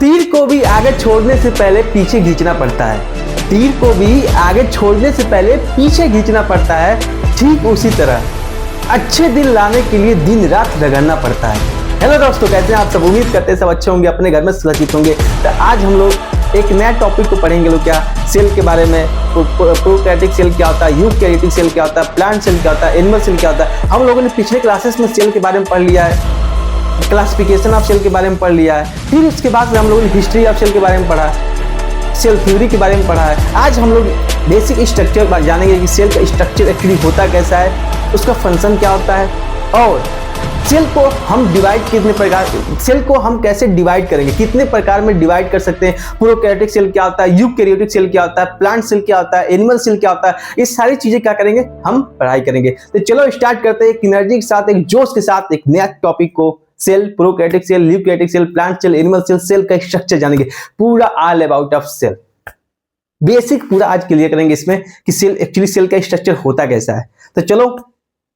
तीर को भी आगे छोड़ने से पहले पीछे खींचना पड़ता है। तीर को भी आगे छोड़ने से पहले पीछे खींचना पड़ता है। ठीक उसी तरह अच्छे दिन लाने के लिए दिन रात रगड़ना पड़ता है। हेलो दोस्तों, कैसे हैं आप सब? उम्मीद करते हैं सब अच्छे होंगे, अपने घर में सुरक्षित होंगे। तो आज हम लोग एक नया टॉपिक को पढ़ेंगे लोग, क्या सेल के बारे में। प्रोकैरियोटिक सेल क्या होता है, यूकैरियोटिक सेल क्या होता है, प्लांट सेल क्या होता है, एनिमल सेल क्या होता है। हम लोगों ने पिछले क्लासेस में सेल के बारे में पढ़ लिया है, क्लासिफिकेशन ऑफ सेल के बारे में पढ़ लिया है। फिर उसके बाद हम लोगों ने हिस्ट्री ऑफ सेल के बारे में पढ़ा, सेल थ्योरी के बारे में पढ़ा है। आज हम लोग बेसिक स्ट्रक्चर जानेंगे कि सेल का स्ट्रक्चर एक्चुअली होता कैसा है, उसका फंक्शन क्या होता है, और सेल को हम डिवाइड कितने प्रकार, सेल को हम कैसे डिवाइड करेंगे, कितने प्रकार में डिवाइड कर सकते हैं। प्रोकैरियोटिक सेल क्या होता है, यूकैरियोटिक सेल क्या होता है, प्लांट सेल क्या होता है, एनिमल सेल क्या होता है, ये सारी चीजें क्या करेंगे, हम पढ़ाई करेंगे। तो चलो स्टार्ट करते हैं एक एनर्जी के साथ, एक जोश के साथ एक नया टॉपिक को। Cell, prokaryotic cell, eukaryotic cell, plant cell, animal cell, cell का स्ट्रक्चर जानेंगे, पूरा all about of cell. Basic पूरा आज क्लियर करेंगे इसमें कि सेल एक्चुअली सेल का स्ट्रक्चर होता कैसा है। तो चलो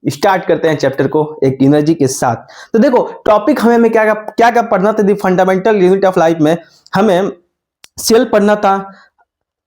स्टार्ट करते हैं चैप्टर को एक एनर्जी के साथ। तो देखो टॉपिक हमें क्या क्या पढ़ना था, दी फंडामेंटल यूनिट ऑफ लाइफ में हमें सेल पढ़ना था।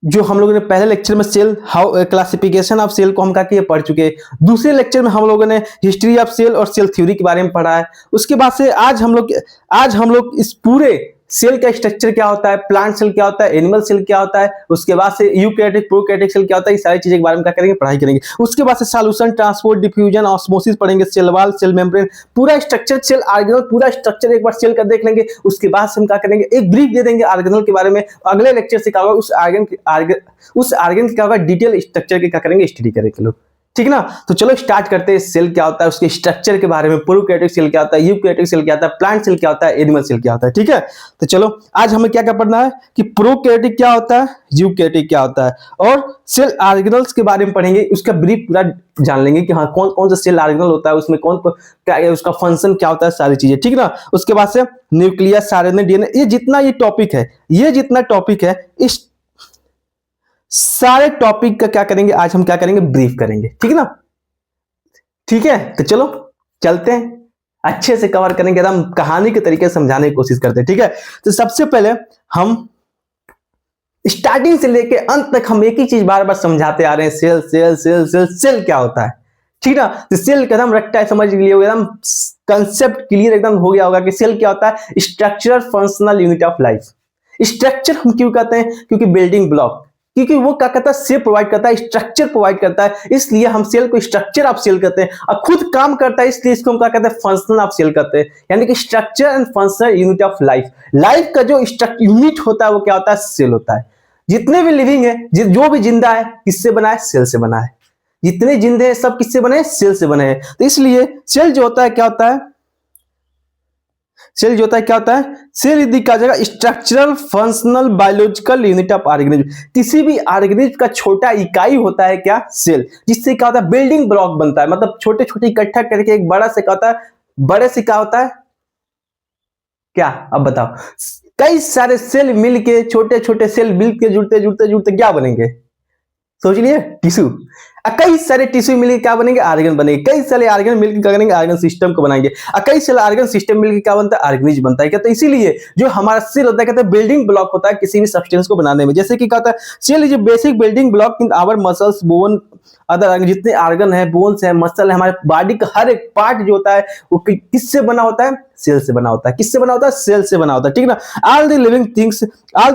जो हम लोगों ने पहले लेक्चर में cell how classification of cell को हम क्या पढ़ चुके हैं। दूसरे लेक्चर में हम लोगों ने हिस्ट्री ऑफ सेल और सेल थ्योरी के बारे में पढ़ा है। उसके बाद से आज हम लोग इस पूरे सेल का स्ट्रक्चर क्या होता है, प्लांट सेल क्या होता है, एनिमल सेल क्या होता है, उसके बाद से यूकैरियोटिक प्रोकैरियोटिक सेल क्या होता है, ये सारी चीजें के बारे में क्या करेंगे, पढ़ाई करेंगे। उसके बाद से सॉल्यूशन, ट्रांसपोर्ट, डिफ्यूजन, ऑस्मोसिस पढ़ेंगे, सेल वॉल, सेल मेम्ब्रेन, पूरा स्ट्रक्चर, सेल ऑर्गेनल, पूरा स्ट्रक्चर एक बार सेल का देख लेंगे। उसके बाद से हम क्या करेंगे, एक ब्रीफ दे देंगे ऑर्गेनल के बारे में। अगले लेक्चर से क्या होगा, उस ऑर्गन के क्या होगा, डिटेल स्ट्रक्चर के क्या करेंगे, स्टडी करेंगे लोग, ठीक ना। तो चलो स्टार्ट करते हैं। सेल क्या होता है, उसके स्ट्रक्चर के बारे में, प्रोकैरियोटिक सेल क्या होता है, यूकैरियोटिक सेल क्या होता है, प्लांट सेल क्या होता है, एनिमल सेल क्या होता है, ठीक है। तो चलो आज हमें क्या क्या पढ़ना है कि प्रोकैरियोटिक क्या होता है, यूकैरियोटिक क्या होता है, और सेल ऑर्गेनल्स के बारे में पढ़ेंगे। उसका ब्रीफ पूरा जान लेंगे कि हाँ कौन कौन सा सेल ऑर्गेनल होता है, उसमें कौन क्या है, उसका फंक्शन क्या होता है, सारी चीजें, ठीक ना। उसके बाद से न्यूक्लियस, आरएनए, डीएनए, ये जितना ये टॉपिक है, ये जितना टॉपिक है, इस सारे टॉपिक का क्या करेंगे, आज हम क्या करेंगे, ब्रीफ करेंगे, ठीक है ना। ठीक है, तो चलो चलते हैं, अच्छे से कवर करेंगे, एकदम कहानी के तरीके से समझाने की कोशिश करते हैं, ठीक है। तो सबसे पहले हम स्टार्टिंग से लेके अंत तक हम एक ही चीज बार बार समझाते आ रहे हैं, cell cell cell cell cell क्या होता है, ठीक ना। तो सेल एकदम रट्टा समझ लिए, एकदम कंसेप्ट क्लियर एकदम हो गया होगा कि सेल क्या होता है, structural functional unit of life. Structure हम क्यों कहते हैं, क्योंकि बिल्डिंग ब्लॉक, क्योंकि वो क्या करता है, शेप प्रोवाइड करता है, स्ट्रक्चर प्रोवाइड करता है, इसलिए हम सेल को स्ट्रक्चर ऑफ सेल कहते हैं। और खुद काम करता है, इसलिए इसको हम क्या कहते हैं, फंक्शन ऑफ सेल कहते हैं। यानी कि structure and functional unit of life. Life का जो यूनिट होता है वो क्या होता है, सेल होता है। जितने भी लिविंग है, जो भी जिंदा है, किससे बना है, सेल से बना है। जितने जिंदे हैं सब किससे बने हैं, सेल से बने हैं। तो इसलिए सेल जो होता है क्या होता है, सेल जो होता है क्या होता है, सेल यदि कहा जाएगा structural functional biological unit of organism. किसी भी ऑर्गेनिज्म का छोटा इकाई होता है क्या, सेल, जिससे क्या होता है, बिल्डिंग ब्लॉक बनता है। मतलब छोटे छोटे इकट्ठा करके एक बड़ा से क्या होता है, बड़े से क्या होता है, क्या अब बताओ, कई सारे सेल मिलके, छोटे छोटे सेल मिलके जुड़ते जुड़ते जुड़ते क्या बनेंगे, सोच लिए, टिश्यू। कई सारे टिश्यू मिलकर क्या बनेंगे, आर्गन बनेंगे। कई सारे आर्गन मिलकर क्या करेंगे, आर्गन सिस्टम को बनाएंगे। कई सारे आर्गन सिस्टम मिलकर क्या बनता है, ऑर्गेनिज्म बनता है। क्या तो इसीलिए जो हमारा सेल होता है, कहते हैं बिल्डिंग ब्लॉक होता है किसी भी सब्सटेंस को बनाने में। जैसे कि कहता है cell is basic building block in our muscles, bone, other जितने आर्गन है, बोन्स है, मसल है, हमारे बॉडी का हर एक पार्ट जो होता है वो किससे बना होता है, सेल से बना होता है। किससे बना होता है, सेल से बना होता है, ठीक ना। All the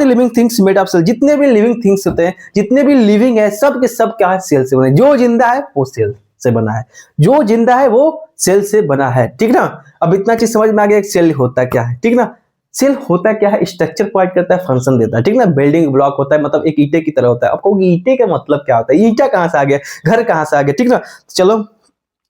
living things made of cell. जितने भी लिविंग थिंग्स होते हैं, जितने भी लिविंग है, सब के सब क्या है, सेल से बने। जो जिंदा है वो सेल से बना है, जो जिंदा है वो सेल से बना है, ठीक ना। अब इतना चीज समझ में आ गया, सेल होता क्या है, ठीक ना। सेल होता क्या है, स्ट्रक्चर प्रोवाइड करता है, फंक्शन देता है, ठीक ना। बिल्डिंग ब्लॉक होता है, मतलब एक ईंटे की तरह होता है। आपको ईंटे का मतलब क्या होता है, ईंटा कहां से आ गया, घर कहां से आ गया, ठीक ना। चलो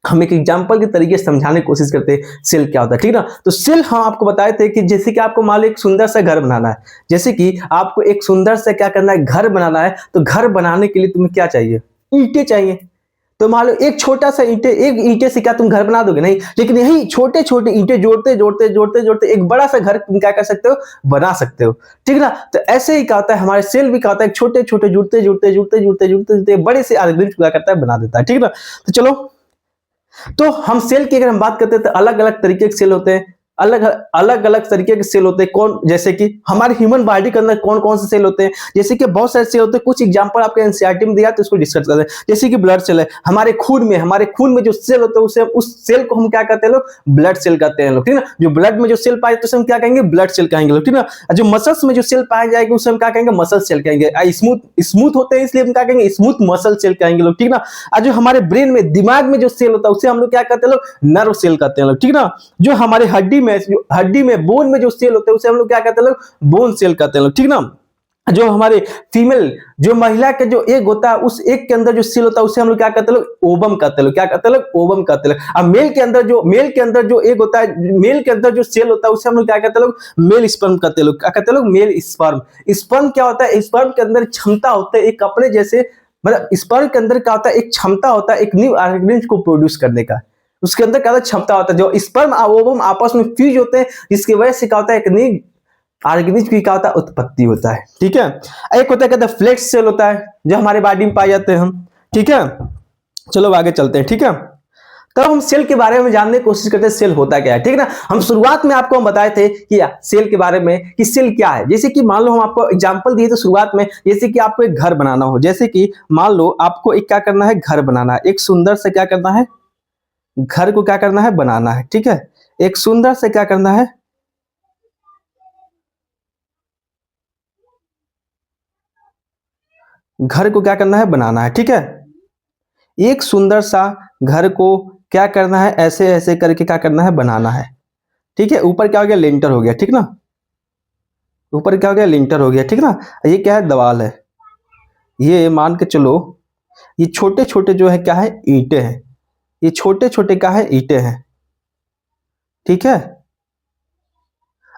हम एक एग्जांपल के तरीके से समझाने की कोशिश करते हैं सेल क्या होता है, ठीक ना। तो सेल हम आपको बताए थे कि जैसे कि आपको मान लो एक सुंदर सा घर बनाना है, जैसे कि आपको एक सुंदर सा क्या करना है, घर बनाना है। तो घर बनाने के लिए तुम्हें क्या चाहिए, ईंटें चाहिए। तो मान लो एक छोटा सा एक ईंटे से क्या तुम घर बना दोगे, नहीं। लेकिन यही छोटे छोटे ईंटे जोड़ते जोड़ते जोड़ते जोड़ते एक बड़ा सा घर तुम क्या कर सकते हो, बना सकते हो, ठीक ना। तो ऐसे ही क्या होता है, हमारे सेल भी क्या होता है, छोटे छोटे जुड़ते जुड़ते जुड़ते जुड़ते जुड़ते जुड़ते बड़े से ऑर्गेनिज्म क्या करता है, बना देता है, ठीक ना। तो चलो, तो हम सेल की अगर हम बात करते हैं तो अलग अलग तरीके के सेल होते हैं। अलग अलग अलग तरीके के सेल होते हैं। कौन, जैसे कि हमारे ह्यूमन बॉडी के अंदर कौन कौन से सेल होते हैं, जैसे कि बहुत सारे सेल होते हैं। कुछ एग्जांपल आपके एनसीईआरटी में दिया तो इसको डिस्कस करते हैं। जैसे कि ब्लड सेल है, हमारे खून में जो सेल होते हैं उसे उस सेल को हम क्या कहते हैं लोग, ब्लड सेल कहते हैं लोग, ठीक ना। जो ब्लड में जो सेल पाए तो उसे हम क्या कहेंगे, ब्लड सेल कहेंगे लोग, ठीक ना। जो मसल्स में जो सेल पाए जाएंगे उसे हम क्या कहेंगे, मसल सेल कहेंगे। स्मूथ होते हैं इसलिए हम क्या कहेंगे, स्मूथ मसल सेल कहेंगे लोग, ठीक ना। और जो हमारे ब्रेन में, दिमाग में जो सेल होता है उसे हम लोग क्या कहते हैं लोग, नर्व सेल कहते हैं लोग, ठीक ना। जो हमारे हड्डी में बोन में जो सेल होते हैं उसे हम लोग क्या कहते हैं लोग, बोन सेल कहते हैं लोग, ठीक ना। जो हमारे फीमेल, जो महिला का जो एग होता है उस एग के अंदर जो सेल होता है उसे हम लोग क्या कहते हैं लोग, ओवम कहते हैं लोग, क्या कहते हैं लोग, ओवम कहते हैं लोग। अब मेल के अंदर जो एग होता है, मेल के अंदर जो सेल होता है उसे हम लोग क्या कहते हैं लोग, मेल स्पर्म कहते हैं लोग, क्या कहते हैं लोग, मेल स्पर्म। स्पर्म क्या होता है, स्पर्म के अंदर क्षमता होता है एक अपने जैसे, मतलब स्पर्म के अंदर क्या होता है, एक क्षमता होता है एक न्यू ऑर्गेनिज्म को प्रोड्यूस करने का। उसके अंदर क्या होता है, क्षमता होता है। जो स्पर्म और ओवम आपस में फ्यूज होते हैं जिसकी वजह से क्या होता है, एक न्यू ऑर्गेनिज्म की क्या होता है, उत्पत्ति होता है, ठीक है। एक होता है कहते हैं फ्लैक्स सेल होता है जो हमारे बॉडी में पाए जाते हैं हम, ठीक है। चलो आगे चलते हैं, ठीक है। तब हम सेल के बारे में जानने की कोशिश करते हैं, सेल होता क्या है, ठीक है ना। हम शुरुआत में आपको हम बताए थे कि सेल के बारे में कि सेल क्या है। जैसे कि मान लो हम आपको एग्जांपल दिए थे शुरुआत में, जैसे कि आपको एक घर बनाना हो, जैसे कि मान लो आपको एक क्या करना है, घर बनाना है, एक सुंदर से क्या करना है, घर को क्या करना है, बनाना है, ठीक है। एक सुंदर से क्या करना है, घर को क्या करना है, बनाना है, ठीक है। एक सुंदर सा घर को क्या करना है, ऐसे ऐसे करके क्या करना है, बनाना है, ठीक है। ऊपर क्या हो गया, लिंटर हो गया, ठीक ना। ऊपर क्या हो गया, लिंटर हो गया, ठीक ना। ये क्या है, दीवार है। ये मान के चलो, ये छोटे छोटे जो है क्या है, ईंटें हैं। ये छोटे छोटे क्या है, ईंटें हैं, ठीक है।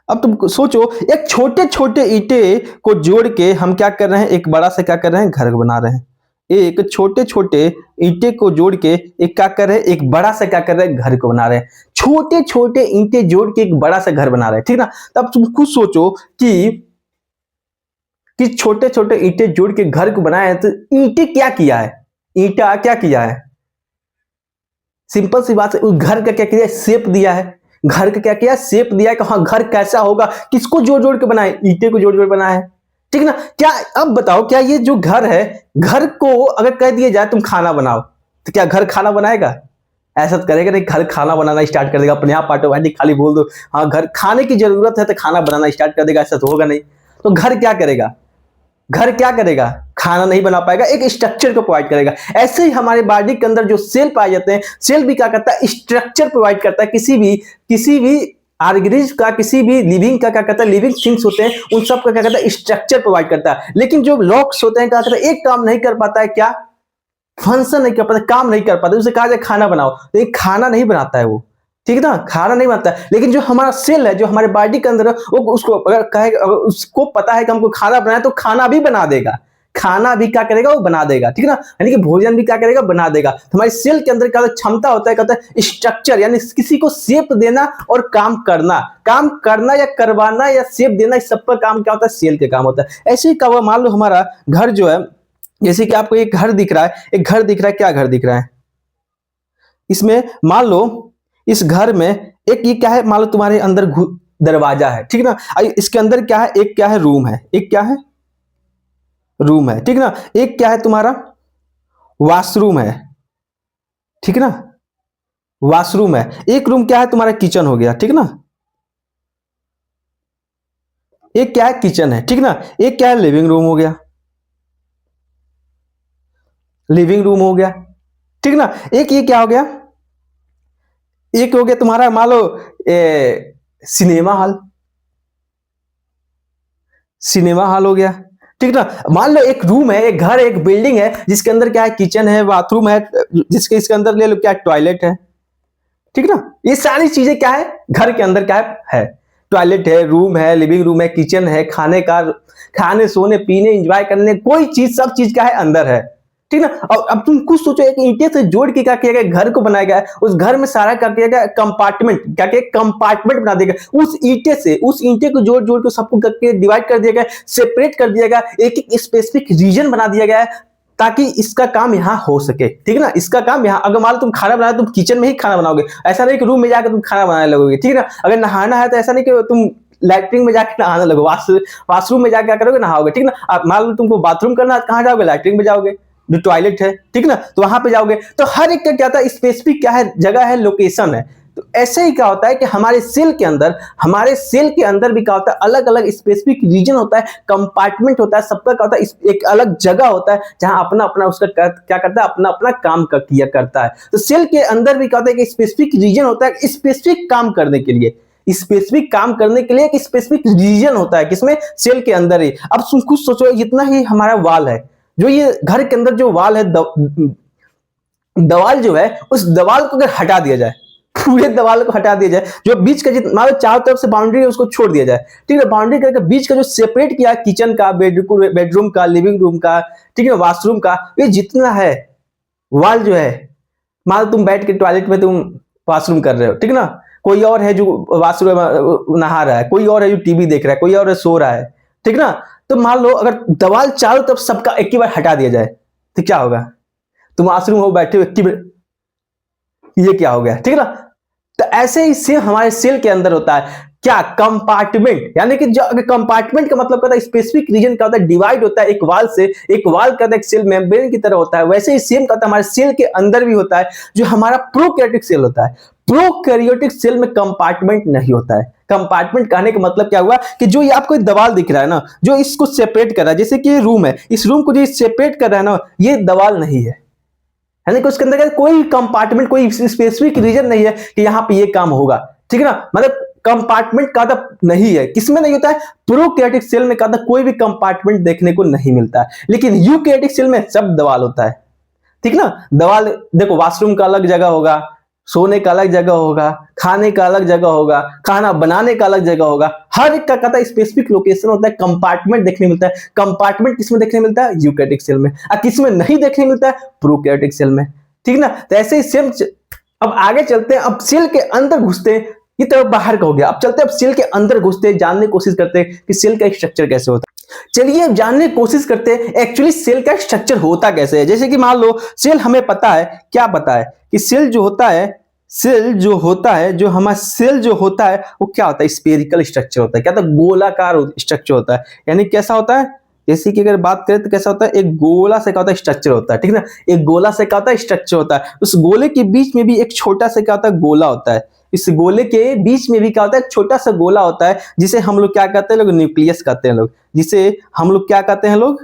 अब तुम सोचो, एक छोटे छोटे ईंटे को जोड़ के हम क्या कर रहे हैं, एक बड़ा सा क्या कर रहे हैं, घर बना रहे हैं। एक छोटे छोटे ईंटे को जोड़ के एक क्या कर रहे हैं, एक बड़ा सा क्या कर रहे हैं, घर को बना रहे हैं। छोटे छोटे ईंटे जोड़ के एक बड़ा सा घर बना रहे हैं, ठीक ना। तब तुम खुद सोचो कि छोटे छोटे ईंटे जोड़ के घर को बनाया है, तो ईंटे क्या किया है, ईंटा क्या किया है, सिंपल सी बात है, उस घर का क्या किया, शेप दिया है। घर का क्या किया, शेप दिया है कि हाँ घर कैसा होगा, किसको जोड़ जोड़ के बनाए, ईंटे को जोड़ जोड़ बनाया है, ठीक ना। क्या, अब बताओ, क्या ये जो घर है, घर को अगर कह दिया जाए तुम खाना बनाओ, तो क्या घर खाना बनाएगा, ऐसा तो करेगा नहीं। घर खाना बनाना स्टार्ट कर देगा अपने आप, ऑटोमेटिक खाली बोल दो हाँ घर खाने की जरूरत है तो खाना बनाना स्टार्ट कर देगा, ऐसा तो होगा नहीं। तो घर क्या करेगा, घर क्या करेगा, खाना नहीं बना पाएगा, एक स्ट्रक्चर को प्रोवाइड करेगा। ऐसे ही हमारे बॉडी के अंदर जो सेल पाए जाते हैं, सेल भी क्या करता है, स्ट्रक्चर प्रोवाइड करता है। किसी भी ऑर्गेनिज्म का, किसी भी लिविंग का क्या करता है, लिविंग थिंग्स होते हैं उन सब का क्या करता है, स्ट्रक्चर प्रोवाइड करता है। लेकिन जो लॉक्स होते हैं क्या करता है, एक काम नहीं कर पाता है, क्या फंक्शन नहीं कर पाता, काम नहीं कर पाता, उसे कहा जाए खाना बनाओ, तो एक खाना नहीं बनाता है वो, ठीक है ना, खाना नहीं बनता है। लेकिन जो हमारा सेल है, जो हमारे बॉडी के अंदर है, वो उसको अगर कहे, अगर उसको पता है कि हमको खाना बनाना है तो खाना भी बना देगा, खाना भी क्या करेगा, वो बना देगा, ठीक है ना। यानी कि भोजन भी क्या करेगा, बना देगा। तो हमारे सेल के अंदर क्या क्षमता होता है, कहता है स्ट्रक्चर, यानी किसी को शेप देना और काम करना या करवाना या शेप देना, इस सब पर काम क्या होता है, सेल के काम होता है। ऐसे ही क्या हुआ, मान लो हमारा घर जो है, जैसे कि आपको एक घर दिख रहा है, एक घर दिख रहा है, क्या घर दिख रहा है, इसमें मान लो इस घर में एक ये क्या है, मान लो तुम्हारे अंदर दरवाजा है, ठीक ना। इसके अंदर क्या है, एक क्या है, रूम है, एक क्या है, रूम है, ठीक ना। एक क्या है तुम्हारा, वॉशरूम है, ठीक ना, वॉशरूम है। एक रूम क्या है तुम्हारा, किचन हो गया, ठीक ना। एक क्या है, किचन है, ठीक ना। एक क्या है, लिविंग रूम हो गया, लिविंग रूम हो गया, ठीक ना। एक ये क्या हो गया, एक हो गया तुम्हारा मान लो सिनेमा हॉल, सिनेमा हॉल हो गया, ठीक ना। मान लो एक रूम है, एक घर है, एक बिल्डिंग है जिसके अंदर क्या है, किचन है, बाथरूम है, जिसके इसके अंदर ले लो क्या, टॉयलेट है, ठीक ना। ये सारी चीजें क्या है, घर के अंदर क्या है, टॉयलेट है, रूम है, लिविंग रूम है, किचन है, खाने सोने पीने एंजॉय करने, कोई चीज, सब चीज क्या है, अंदर है, ठीक ना। और अब तुम कुछ सोचो, एक ईंटे से जोड़ के क्या किया गया, घर को बनाया गया है। उस घर में सारा क्या किया गया, कंपार्टमेंट, क्या किया, कंपार्टमेंट बना दिया गया। उस ईंटे को जोड़ जोड़ के सबको करके डिवाइड कर दिया गया, सेपरेट कर दिया गया, एक एक स्पेसिफिक रीजन बना दिया गया है। ताकि इसका काम यहाँ हो सके, ठीक है ना। इसका काम यहाँ, अगर मान लो तुम खाना बनाओ, तुम किचन में ही खाना बनाओगे, ऐसा नहीं कि रूम में जाकर तुम खाना बनाने लगोगे, ठीक है ना। अगर नहाना है तो ऐसा नहीं कि तुम लैट्रिन में जाके नहाने लगो, वाशरूम में जाके क्या करोगे, नहाओगे, ठीक है ना। मान लो तुमको बाथरूम करना है, कहाँ जाओगे, लैट्रिन में जाओगे, जो टॉयलेट है, ठीक ना, तो वहां पे जाओगे। तो हर एक का क्या था, स्पेसिफिक क्या है, जगह है, लोकेशन है। तो ऐसे ही क्या होता है कि हमारे सेल के अंदर भी क्या होता है, अलग अलग स्पेसिफिक रीजन होता है, कंपार्टमेंट होता है, सबका क्या होता है, एक अलग जगह होता है जहां अपना अपना उसका क्या करता है, अपना अपना काम किया करता है। तो सेल के अंदर भी क्या होता है कि स्पेसिफिक रीजन होता है, स्पेसिफिक काम करने के लिए, स्पेसिफिक काम करने के लिए एक स्पेसिफिक रीजन होता है, किसमें, सेल के अंदर ही। अब कुछ सोचो, जितना ही हमारा वाल है, जो ये घर के अंदर जो वाल है, दवाल जो है, उस दवाल को अगर हटा दिया जाए, पूरे दवाल को हटा दिया जाए, जो बीच का जितना चारों तरफ से बाउंड्री है उसको छोड़ दिया जाए, ठीक है, बाउंड्री करके बीच का जो सेपरेट किया, किचन का, बेडरूम का, लिविंग रूम का, ठीक है, वॉशरूम का, ये जितना है वाल जो है, मान लो तुम बैठ के टॉयलेट में तुम वॉशरूम कर रहे हो, ठीक है ना, कोई और है जो वॉशरूम में नहा रहा है, कोई और है जो टीवी देख रहा है, कोई और है सो रहा है, ठीक ना। तो मान लो अगर दवाल चारों तरफ सबका एक ही बार हटा दिया जाए तो क्या होगा, तुम वॉशरूम हो बैठे हो, एक ही बार, ये क्या हो गया, ठीक है ना। तो ऐसे ही सेम हमारे सेल के अंदर होता है क्या, कंपार्टमेंट, यानी कि जो कंपार्टमेंट का मतलब होता है स्पेसिफिक रीजन का होता है, डिवाइड होता है एक वाल से, एक वाल का एक सेल मेम्ब्रेन की तरह होता है। वैसे ही सेम का हमारे सेल के अंदर भी होता है, जो हमारा प्रोकैरियोटिक सेल होता है। प्रोकैरियोटिक सेल में कंपार्टमेंट नहीं होता है। कंपार्टमेंट कहने का मतलब क्या हुआ कि जो ये आपको दवाल दिख रहा है ना, जो इसको सेपरेट कर रहा है, जैसे कि ये रूम है, इस रूम को जो सेपरेट कर रहा है ना, ये दवाल नहीं है, यानी कि उसके अंदर कोई कंपार्टमेंट, कोई स्पेसिफिक रीजन नहीं है कि यहां पे ये काम होगा, ठीक है ना। मतलब कंपार्टमेंट का नहीं है, किसमें नहीं होता है, प्रोकैरियोटिक सेल में का कोई भी कंपार्टमेंट देखने को नहीं मिलता है। लेकिन यूकैरियोटिक सेल में सब दवाल होता है, ठीक ना। दवाल देखो, वॉशरूम का अलग जगह होगा, सोने का अलग जगह होगा, खाने का अलग जगह होगा, खाना बनाने का अलग जगह होगा, हर एक का कहता स्पेसिफिक लोकेशन होता है, कंपार्टमेंट देखने मिलता है। कंपार्टमेंट किसमें देखने मिलता है, यूकैरियोटिक सेल में। और किसमें नहीं देखने मिलता है, प्रोकैरियोटिक सेल में, ठीक ना। तो ऐसे ही सेम, अब आगे चलते हैं, अब सेल के अंदर घुसते हैं, ये तो बाहर का हो गया। अब चलते हैं, अब सेल के अंदर घुसते हैं, जानने की कोशिश करते हैं कि सेल का स्ट्रक्चर कैसे होता है। चलिए अब जानने की कोशिश करते हैं एक्चुअली सेल का स्ट्रक्चर होता कैसे है। जैसे कि मान लो सेल, हमें पता है, क्या पता है कि सेल जो होता है, जो हमारा सेल जो होता है वो क्या होता है, स्फेरिकल स्ट्रक्चर होता है। क्या होता है, गोलाकार स्ट्रक्चर होता है। यानी कैसा होता है, जैसे कि अगर बात करें तो कैसा होता है, एक गोला से क्या होता है, स्ट्रक्चर होता है, ठीक है ना। एक गोला से क्या होता है, स्ट्रक्चर होता है। उस गोले के बीच में भी एक छोटा सा क्या होता है, गोला होता है। इस गोले के बीच में भी क्या होता है, छोटा सा गोला होता है, जिसे हम लोग क्या कहते हैं, लोग न्यूक्लियस कहते हैं, लोग जिसे हम लोग क्या कहते हैं, लोग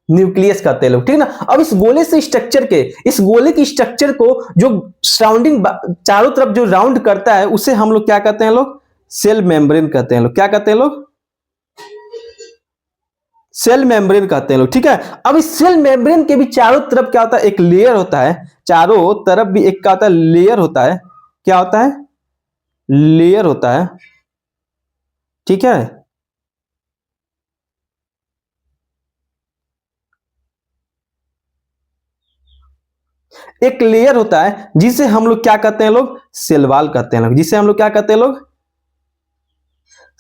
न्यूक्लियस कहते हैं लोग, ठीक है ना। अब इस गोले से स्ट्रक्चर के, इस गोले की स्ट्रक्चर को जो सराउंडिंग चारों तरफ जो राउंड करता है, उसे हम लोग क्या कहते हैं, लोग सेल मेम्ब्रेन कहते हैं, लोग क्या कहते हैं, लोग सेल मेम्ब्रेन कहते हैं लोग, ठीक है। अब इस सेल मेम्ब्रेन के भी चारों तरफ क्या होता है, एक लेयर होता है, चारों तरफ भी एक क्या होता है, लेयर होता है। क्या होता है, लेयर होता है, ठीक है। एक लेयर होता है जिसे हम लोग क्या कहते हैं, लोग सेल वॉल कहते हैं, लोग जिसे हम लोग क्या कहते हैं, लोग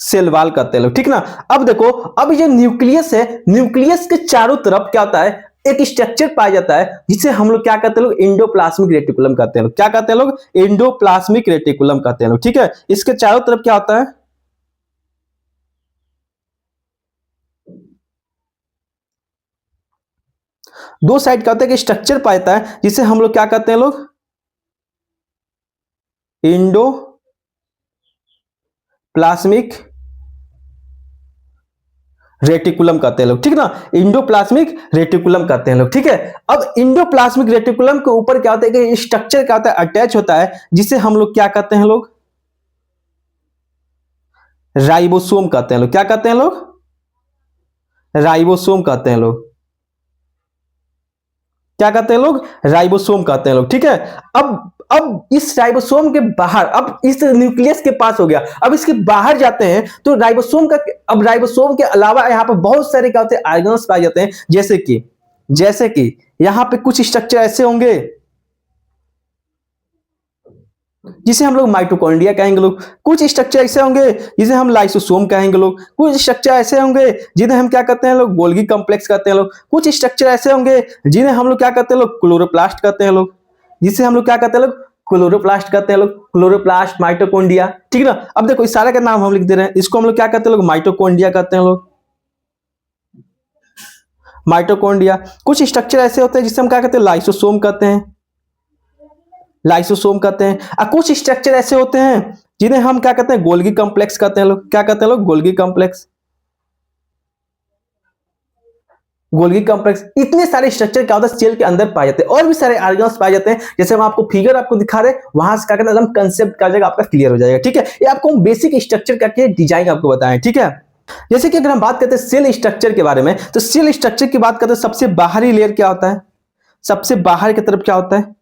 सेल वॉल कहते हैं, लोग ठीक ना। अब देखो, अब ये न्यूक्लियस है, न्यूक्लियस के चारों तरफ क्या होता है, एक स्ट्रक्चर पाया जाता है जिसे हम लोग क्या कहते हैं, लोग एंडोप्लाज्मिक रेटिकुलम कहते हैं, लोग क्या कहते हैं, लोग एंडोप्लाज्मिक रेटिकुलम कहते हैं, लोग ठीक है। इसके चारों तरफ क्या होता है, दो साइड क्या होता है कि स्ट्रक्चर पाता है जिसे हम लोग क्या कहते हैं, लोग एंडोप्लाज्मिक रेटिकुलम कहते हैं लोग, ठीक ना। इंडोप्लाज्मिक रेटिकुलम कहते हैं लोग, ठीक है। अब इंडोप्लाज्मिक रेटिकुलम के ऊपर क्या होता है कि स्ट्रक्चर क्या होता है, अटैच होता है, जिसे हम लोग क्या कहते हैं, लोग राइबोसोम कहते हैं, लोग क्या कहते हैं, लोग राइबोसोम कहते हैं, लोग क्या कहते हैं, लोग राइबोसोम कहते हैं, लोग ठीक है। अब इस राइबोसोम के बाहर, अब इस न्यूक्लियस के पास हो गया, अब इसके बाहर जाते हैं तो राइबोसोम का, अब राइबोसोम के अलावा यहां पर बहुत सारे क्या होते हैं, ऑर्गेनल्स पाए जाते हैं। जैसे कि यहां पे कुछ स्ट्रक्चर ऐसे होंगे, जिसे हम लोग माइटोकॉन्ड्रिया कहेंगे लोग। कुछ स्ट्रक्चर ऐसे होंगे जिसे हम लाइसोसोम कहेंगे लोग। कुछ स्ट्रक्चर ऐसे होंगे जिन्हें हम क्या कहते हैं लोग, गोल्गी कॉम्प्लेक्स कहते हैं लोग। कुछ स्ट्रक्चर ऐसे होंगे जिन्हें हम लोग क्या कहते हैं लोग, क्लोरोप्लास्ट कहते हैं लोग। जिसे हम लोग क्या कहते हैं लोग, क्लोरोप्लास्ट कहते हैं लोग। क्लोरोप्लास्ट, माइटोकॉन्ड्रिया, ठीक है ना। अब देखो इस सारे का नाम हम लिख दे रहे हैं। इसको हम लोग क्या कहते हैं लोग, माइटोकॉन्ड्रिया कहते हैं लोग, माइटोकॉन्ड्रिया। कुछ स्ट्रक्चर ऐसे होते हैं जिसे हम क्या कहते हैं, लाइसोसोम कहते हैं, लाइसोसोम कहते हैं। और कुछ स्ट्रक्चर ऐसे होते हैं जिन्हें हम क्या कहते हैं, गोल्गी कॉम्प्लेक्स कहते हैं लोग। क्या कहते हैं लोग, गोल्गी कॉम्प्लेक्स, गोल्गी कॉम्प्लेक्स। इतने सारे स्ट्रक्चर क्या होता है, सेल के अंदर पाए जाते हैं। और भी सारे ऑर्गेन्स पाए जाते हैं, जैसे हम आपको फिगर आपको दिखा रहे हैं, वहां से क्या कहते हैं, एकदम कंसेप्ट का जगह आपका क्लियर हो जाएगा, ठीक है। ये आपको बेसिक स्ट्रक्चर का डिजाइन आपको बताएं, ठीक है। जैसे कि अगर हम बात करते हैं सेल स्ट्रक्चर के बारे में, तो सेल स्ट्रक्चर की बात करते हैं, सबसे बाहरी लेयर क्या होता है, सबसे बाहर की तरफ क्या होता है,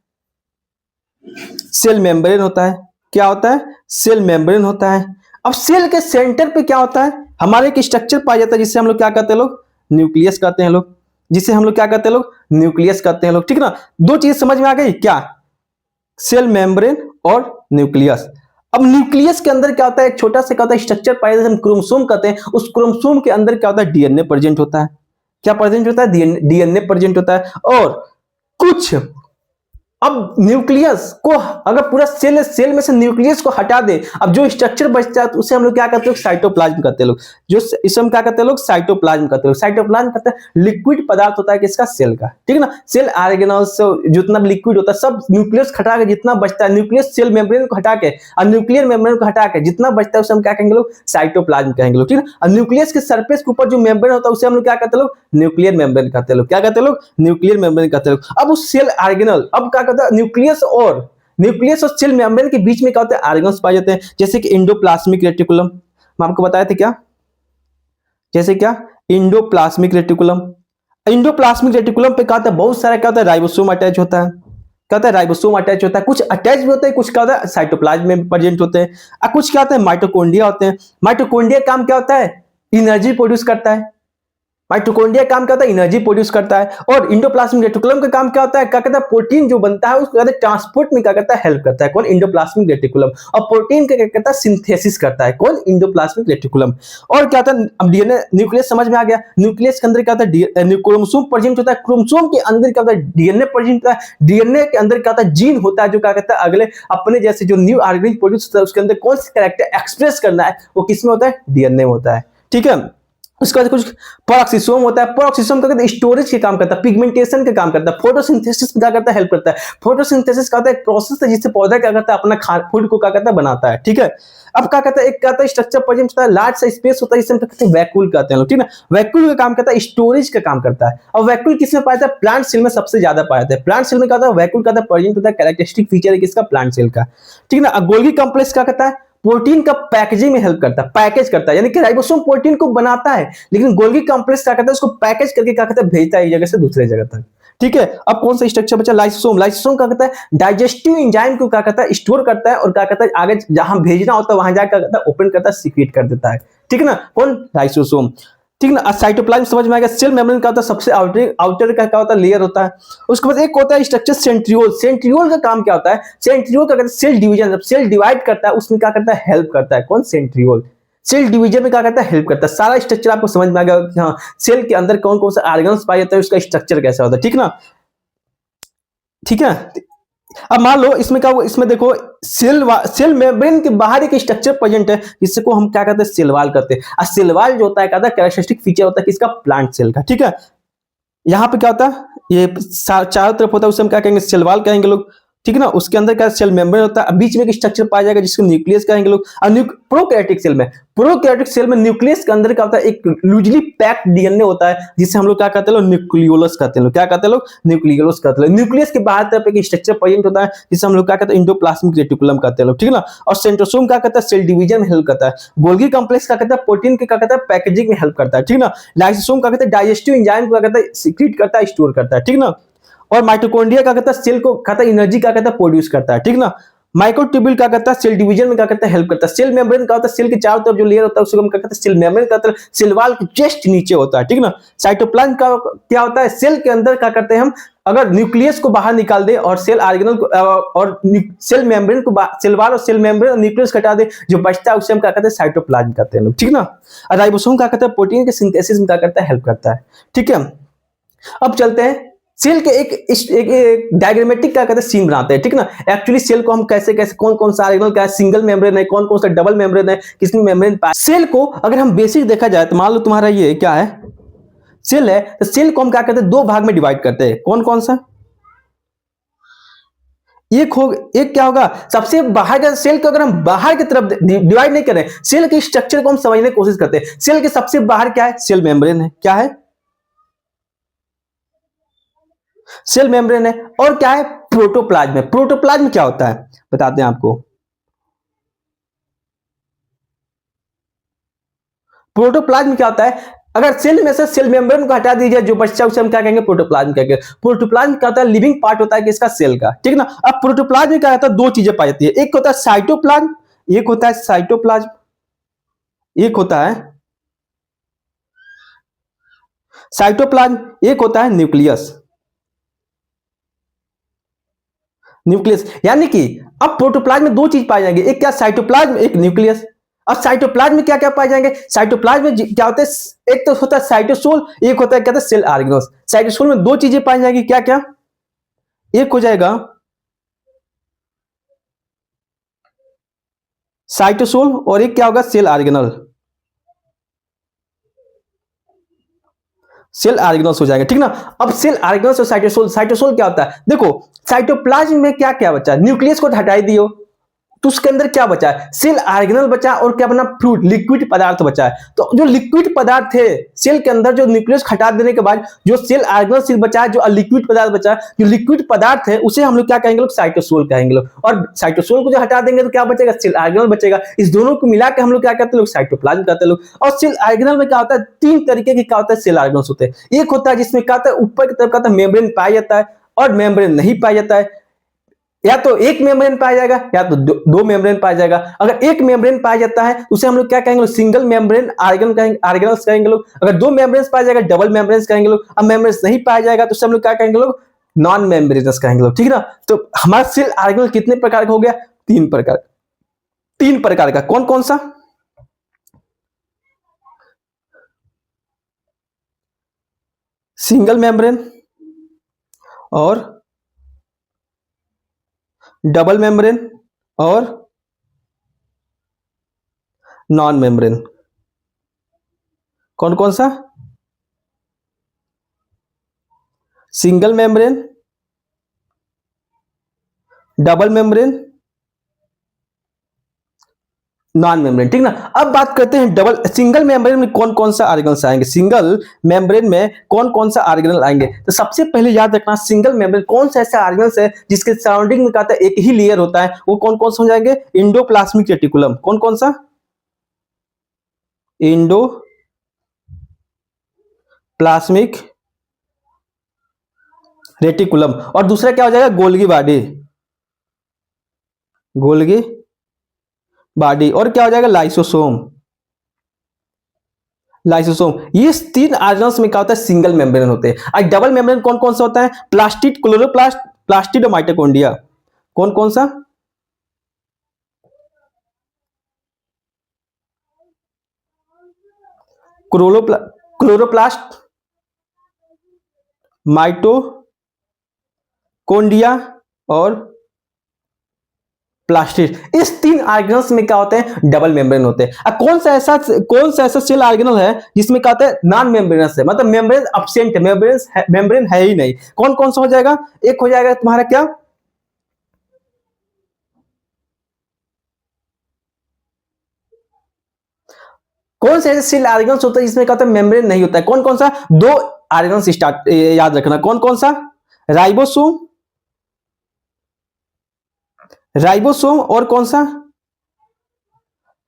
सेल मेम्ब्रेन होता है। क्या होता है, सेल मेम्ब्रेन होता है। अब सेल के सेंटर पे क्या होता है, हमारे एक स्ट्रक्चर पाया जाता है जिसे हम लोग क्या कहते हैं लोग, न्यूक्लियस कहते हैं लोग। जिसे हम लोग क्या कहते हैं लोग, न्यूक्लियस कहते हैं लोग, ठीक ना। दो चीज समझ में आ गई क्या, सेल मेम्ब्रेन और न्यूक्लियस। अब न्यूक्लियस के अंदर क्या होता है, एक छोटा सा क्या होता है स्ट्रक्चर पाया जाता है, हम क्रोमोसोम कहते हैं। उस क्रोमोसोम के अंदर क्या होता है, डीएनए प्रेजेंट होता है। क्या प्रेजेंट होता है, डीएनए प्रेजेंट होता है। और कुछ, अब न्यूक्लियस को अगर पूरा सेल में से न्यूक्लियस को हटा दे, अब जो स्ट्रक्चर बचता है तो उसे हम लोग क्या कहते हैं, साइटोप्लाज्म कहते हैं लोग। जो इसे हम क्या कहते हैं लोग, साइटोप्लाज्म कहते हैं लोग। साइटोप्लाज्म कहते हैं लिक्विड पदार्थ होता है किसका, सेल का, ठीक है ना। सेल ऑर्गेनल्स जितना भी लिक्विड होता है सब न्यूक्लियस हटा के जितना बचता है, न्यूक्लियस सेल मेम्ब्रेन को हटा के और न्यूक्लियर मेम्ब्रेन को हटा के जितना बचता है उसे हम क्या कहेंगे लोग, साइटोप्लाज्म कहेंगे लोग, ठीक है। और न्यूक्लियस के सरफेस के ऊपर जो मेम्ब्रेन होता है उसे हम लोग क्या कहते हैं लोग, न्यूक्लियर मेम्ब्रेन कहते हैं लोग। क्या कहते हैं लोग, न्यूक्लियर मेम्ब्रेन कहते हैं लोग। अब उस सेल ऑर्गेनल, अब क्या कहता है, न्यूक्लियस और सेल मेम्ब्रेन के बीच में क्या होता है, ऑर्गेन्स पाए जाते हैं, जैसे कि इंडोप्लाज्मिक रेटिकुलम। मैं आपको बताया था क्या, जैसे क्या, इंडोप्लाज्मिक रेटिकुलम। इंडोप्लाज्मिक रेटिकुलम पे क्या होता है, बहुत सारा क्या होता है, राइबोसोम अटैच होता है। क्या होता है, राइबोसोम अटैच होता है। कुछ अटैच भी होते हैं, कुछ क्या होता है, साइटोप्लाज्म में प्रेजेंट होते हैं। और कुछ क्या होता है, माइटोकॉन्ड्रिया होते हैं। माइटोकॉन्ड्रिया काम क्या होता है, एनर्जी प्रोड्यूस करता है। माइटोकॉन्ड्रिया काम क्या होता है, एनर्जी प्रोड्यूस करता है। और इंडोप्लाज्मिक रेटिकुलम का काम क्या होता है, क्या कहता है, प्रोटीन जो बनता है उसको कहते हैं ट्रांसपोर्ट में क्या करता है, हेल्प करता है। कौन, इंडोप्लाज्मिक रेटिकुलम। और प्रोटीन का क्या करता है, सिंथेसिस करता है। कौन, इंडोप्लाज्मिक रेटिकुलम। और क्या होता है, अब डीएनए, न्यूक्लियस समझ में आ गया। न्यूक्लियस के अंदर क्या होता है, क्रोमोसोम प्रेजेंट होता है। क्रोमोसोम के अंदर क्या होता है, डीएनए प्रेजेंट होता है। डीएनए के अंदर क्या होता है, जीन होता है जो क्या कहता है, अगले अपने जैसे जो न्यू ऑर्गेनिज प्रोड्यूस होता है उसके अंदर कौन सा कैरेक्टर एक्सप्रेस करना है, वो किसमें होता है, डीएनए में होता है, ठीक है। उसके बाद कुछ पेरोक्सिसोम होता है। पेरोक्सिसोम का स्टोरेज के काम करता है, पिगमेंटेशन के काम करता है, फोटोसिंथेसिस क्या करता है, हेल्प करता है। फोटोसिंथेसिस का होता है एक प्रोसेस है जिससे पौधा क्या करता है, अपना फूड को क्या करता है, बनाता है, ठीक है। अब क्या कहता है, एक कहता है स्ट्रक्चर प्रेजेंट होता है, लार्ज सा स्पेस होता है जिसे हम कहते हैं वैक्यूल कहते हैं लोग, ठीक है। वैक्यूल का काम करता है, स्टोरेज का काम करता है। और वैक्यूल किसमें पाया जाता है, प्लांट सेल में सबसे ज्यादा पाया जाता है। प्लांट सेल में क्या होता है, वैक्यूल का प्रेजेंट होता है, कैरेक्टरिस्टिक फीचर है किसका, प्लांट सेल का, ठीक है ना। गोल्गी कॉम्प्लेक्स क्या करता है, प्रोटीन का पैकेजिंग में हेल्प करता है, पैकेज करता है। यानी कि राइबोसोम प्रोटीन को बनाता है, लेकिन गोल्गी कॉम्प्लेक्स क्या करता है, उसको पैकेज करके क्या करता है, भेजता है एक जगह से दूसरे जगह तक, ठीक है। अब कौन सा स्ट्रक्चर बचा, लाइसोसोम। लाइसोसोम क्या करता है, डाइजेस्टिव एंजाइम को क्या करता है, स्टोर करता है और क्या करता है, आगे जहां भेजना होता है वहां जाकर क्या करता है, ओपन करता है, सीक्रेट कर देता है, ठीक है ना। कौन, लाइसोसोम, ठीक ना। साइटोप्लाज्म समझ में आ गया। सेल मेम्ब्रेन का होता है सबसे आउटर का क्या होता है, लेयर होता है। उसके बाद एक होता है स्ट्रक्चर सेंट्रियोल। सेंट्रियोल का काम क्या होता है, सेंट्रियोल का कहते हैं सेल डिवीजन। जब सेल डिवाइड करता है उसमें क्या करता है, हेल्प करता है। कौन, सेंट्रियोल। सेल डिवीजन में क्या करता है, हेल्प करता है। सारा स्ट्रक्चर आपको समझ में आ गया कि हाँ सेल के अंदर कौन कौन सा ऑर्गन्स पाए जाते हैं, उसका स्ट्रक्चर कैसा होता है, ठीक ना, ठीक है। अब मान लो इसमें क्या, इसमें देखो सेल मेम्ब्रेन के बाहर एक स्ट्रक्चर प्रेजेंट है जिसको हम क्या कहते हैं, सेल वॉल कहते हैं। और सेल वॉल जो होता है कहता है कैरेक्टरिस्टिक फीचर होता है किसका, प्लांट सेल का, ठीक है। यहाँ पे क्या होता है, ये चारों तरफ होता है उसे हम क्या कहेंगे, सेल वॉल कहेंगे लोग, ठीक है ना। उसके अंदर क्या सेल मेम्ब्रेन होता है, बीच में एक स्ट्रक्चर पाया जाएगा जिसको न्यूक्लियस कहेंगे लोग। और प्रोकैरियोटिक सेल में न्यूक्लियस के अंदर क्या होता है, एक लूजली पैक्ड डीएनए होता है जिसे हम लोग क्या कहते हैं लोग, न्यूक्लियोलस कहते हैं लोग। क्या कहते हैं लोग, न्यूक्लियोलस कहते हैं लोग। न्यूक्लियस के बाहर तरफ एक स्ट्रक्चर प्रेजेंट होता है जिसे हम लोग क्या कहते हैं, इंडोप्लाज्मिक रेटिकुलम कहते हैं लोग, ठीक है ना। और सेंट्रोसोम क्या कहता है, सेल डिवीजन में हेल्प करता है। गोल्गी कॉम्प्लेक्स क्या कहता है, प्रोटीन के क्या कहता है, पैकेजिंग में हेल्प करता है, ठीक ना। लाइसोसोम क्या कहता है, डाइजेस्टिव एंजाइम को क्या कहता है, सीक्रेट करता है, स्टोर करता है, ठीक ना। और माइटोकॉन्ड्रिया क्या कहता है, सेल को कहता है एनर्जी क्या कहता है, प्रोड्यूस करता है, ठीक ना। माइक्रोट्यूब्यूल क्या करता है, सेल डिवीजन में क्या करता है, हेल्प करता है। सेल मेम्ब्रेन क्या होता है, सेल के चारों तरफ जो लेयर होता है उसको हम क्या कहते हैं, सेल मेम्ब्रेन कहते हैं। सेल वॉल के जस्ट नीचे होता है, ठीक ना। साइटोप्लाज्म का क्या होता है, सेल के अंदर क्या करते हैं हम, अगर न्यूक्लियस को बाहर निकाल दे और सेल ऑर्गेनल को और सेल मेम्ब्रेन को सेल वॉल और सेल मेम्ब्रेन और न्यूक्लियस हटा दे, जो बचता है उसे हम क्या कहते हैं, साइटोप्लाज्म कहते हैं लोग, ठीक ना। और राइबोसोम क्या करता है, प्रोटीन के सिंथेसिस में क्या करता है, हेल्प करता है, ठीक है। अब चलते हैं सेल के एक डायग्रामेटिक क्या कहते हैं, सीन बनाते हैं, ठीक ना। एक्चुअली सेल को हम कैसे कैसे कौन कौन सा ऑर्गेनल का सिंगल मेम्ब्रेन है, कौन कौन सा डबल मेम्ब्रेन है, किसमें मेम्ब्रेन पाए। सेल को अगर हम बेसिक देखा जाए तो मान लो तुम्हारा ये क्या है, सेल है, तो सेल को हम क्या करते हैं, दो भाग में डिवाइड करते हैं। कौन कौन सा, एक क्या होगा, सबसे बाहर का सेल को अगर हम बाहर की तरफ डिवाइड नहीं करें, सेल के स्ट्रक्चर को हम समझने की कोशिश करते हैं। सेल के सबसे बाहर क्या है, सेल मेम्ब्रेन है, क्या है, सेल मेम्ब्रेन है। और क्या है, प्रोटोप्लाज्म है। प्रोटोप्लाज्म क्या होता है बताते हैं आपको। प्रोटोप्लाज्म क्या होता है, अगर सेल में से सेल मेम्ब्रेन को हटा दीजिए, जो बच्चा उसे हम क्या कहेंगे, प्रोटोप्लाज्म कहेंगे। प्रोटोप्लाज्म क्या होता है, लिविंग पार्ट होता है किसका, सेल का, ठीक ना। अब प्रोटोप्लाज्म में क्या होता है, दो चीजें पाई जाती है, एक होता है साइटोप्लाज्म, एक होता है साइटोप्लाज्म, एक होता है साइटोप्लाज्म, एक होता है न्यूक्लियस। न्यूक्लियस यानी कि अब प्रोटोप्लाज्म में दो चीज पाई जाएंगे, एक क्या, साइटोप्लाज्म, एक न्यूक्लियस। अब साइटोप्लाज्म में क्या क्या पाए जाएंगे, साइटोप्लाज्म में क्या होता है, एक तो होता है साइटोसोल, एक होता है क्या, सेल ऑर्गेनल्स। साइटोसोल में दो चीजें पाई जाएंगी, क्या क्या, एक हो जाएगा साइटोसोल और एक क्या होगा, सेल ऑर्गेनल। सेल ऑर्गेनल्स हो जाएगा, ठीक ना। अब सेल ऑर्गेनल्स और साइटोसोल, साइटोसोल क्या होता है, देखो साइटोप्लाज्म में क्या क्या बचा, न्यूक्लियस को हटाई दियो तो उसके अंदर क्या बचा है, सेल ऑर्गेनल बचा और क्या बना, फ्लूइड, लिक्विड पदार्थ बचा है। तो जो लिक्विड पदार्थ थे सेल के अंदर, जो न्यूक्लियस हटा देने के बाद जो सेल ऑर्गेनल सेल बचा है, जो लिक्विड पदार्थ बचा है, जो लिक्विड पदार्थ है उसे हम लोग क्या कहेंगे, लोग साइटोसोल कहेंगे लोग। और साइटोसोल को जो हटा देंगे तो क्या बचेगा, सेल ऑर्गेनल बचेगा। इस दोनों को मिला के हम लोग क्या कहते हैं, लोग साइटोप्लाज्म कहते हैं लोग। और सेल ऑर्गेनल में क्या होता है, तीन तरीके के क्या होता है, सेल ऑर्गेनल्स होते हैं। एक होता है जिसमें क्या होता है, ऊपर की तरफ का मेम्ब्रेन पाया जाता है और मेम्ब्रेन नहीं पाया जाता है, या तो एक मेम्ब्रेन पाया जाएगा या तो दो मेम्ब्रेन पाया जाएगा। अगर एक मेम्ब्रेन पाया जाता है उसे हम लोग क्या कहेंगे, सिंगल मेम्ब्रेन ऑर्गेनल्स कहेंगे लोग। अगर दो मेम्ब्रेन पाया जाएगा, डबल मेम्ब्रेन कहेंगे लोग। अब मेम्ब्रेन नहीं पाया जाएगा तो उसे हम लोग क्या कहेंगे लोग, नॉन मेम्ब्रेनस कहेंगे लोग, ठीक है ना। तो हमारा सेल ऑर्गेनल कितने प्रकार का हो गया, तीन प्रकार का। कौन कौन सा, सिंगल मेम्ब्रेन और डबल मेम्ब्रेन और नॉन मेम्ब्रेन। कौन कौन सा, single membrane, double membrane, non membrane, ठीक ना। अब बात करते हैं डबल सिंगल मेम्ब्रेन में कौन कौन सा ऑर्गेनल्स आएंगे, सिंगल मेम्ब्रेन में कौन कौन सा ऑर्गेनल आएंगे। तो सबसे पहले याद रखना, सिंगल मेम्ब्रेन कौन सा ऐसा ऑर्गेनल्स है जिसके सराउंडिंग में कहता है एक ही लेयर होता है, वो कौन कौन सा हो जाएंगे, इंडोप्लाज्मिक रेटिकुलम। कौन कौन सा, इंडोप्लाज्मिक रेटिकुलम। और दूसरा क्या हो जाएगा, गोल्गी बॉडी। और क्या हो जाएगा, लाइसोसोम। ये तीन ऑर्गेनल्स में क्या होता है, सिंगल मेम्ब्रेन होते हैं। और डबल मेम्ब्रेन कौन कौन सा होता है, प्लास्टिड, क्लोरोप्लास्ट, प्लास्टिड और माइटोकॉन्ड्रिया। कौन कौन सा, क्लोरोप्लास्ट, माइटोकॉन्ड्रिया और प्लास्टिड। इस तीन ऑर्गेनल्स में क्या होते हैं, डबल मेम्ब्रेन होते हैं। अब कौन सा ऐसा सेल ऑर्गेनल है जिसमें क्या होता है, नॉन मेम्ब्रेनस है, मतलब मेम्ब्रेन एब्सेंट है, मेम्ब्रेन है ही नहीं। कौन कौन सा हो जाएगा, एक हो जाएगा तुम्हारा क्या, कौन से ऐसे सेल ऑर्गेनल्स होता है जिसमें क्या होता है, मेम्ब्रेन नहीं होता है। कौन कौन सा, दो ऑर्गेनल्स स्टार्ट याद रखना। कौन कौन सा, राइबोसोम और कौन सा,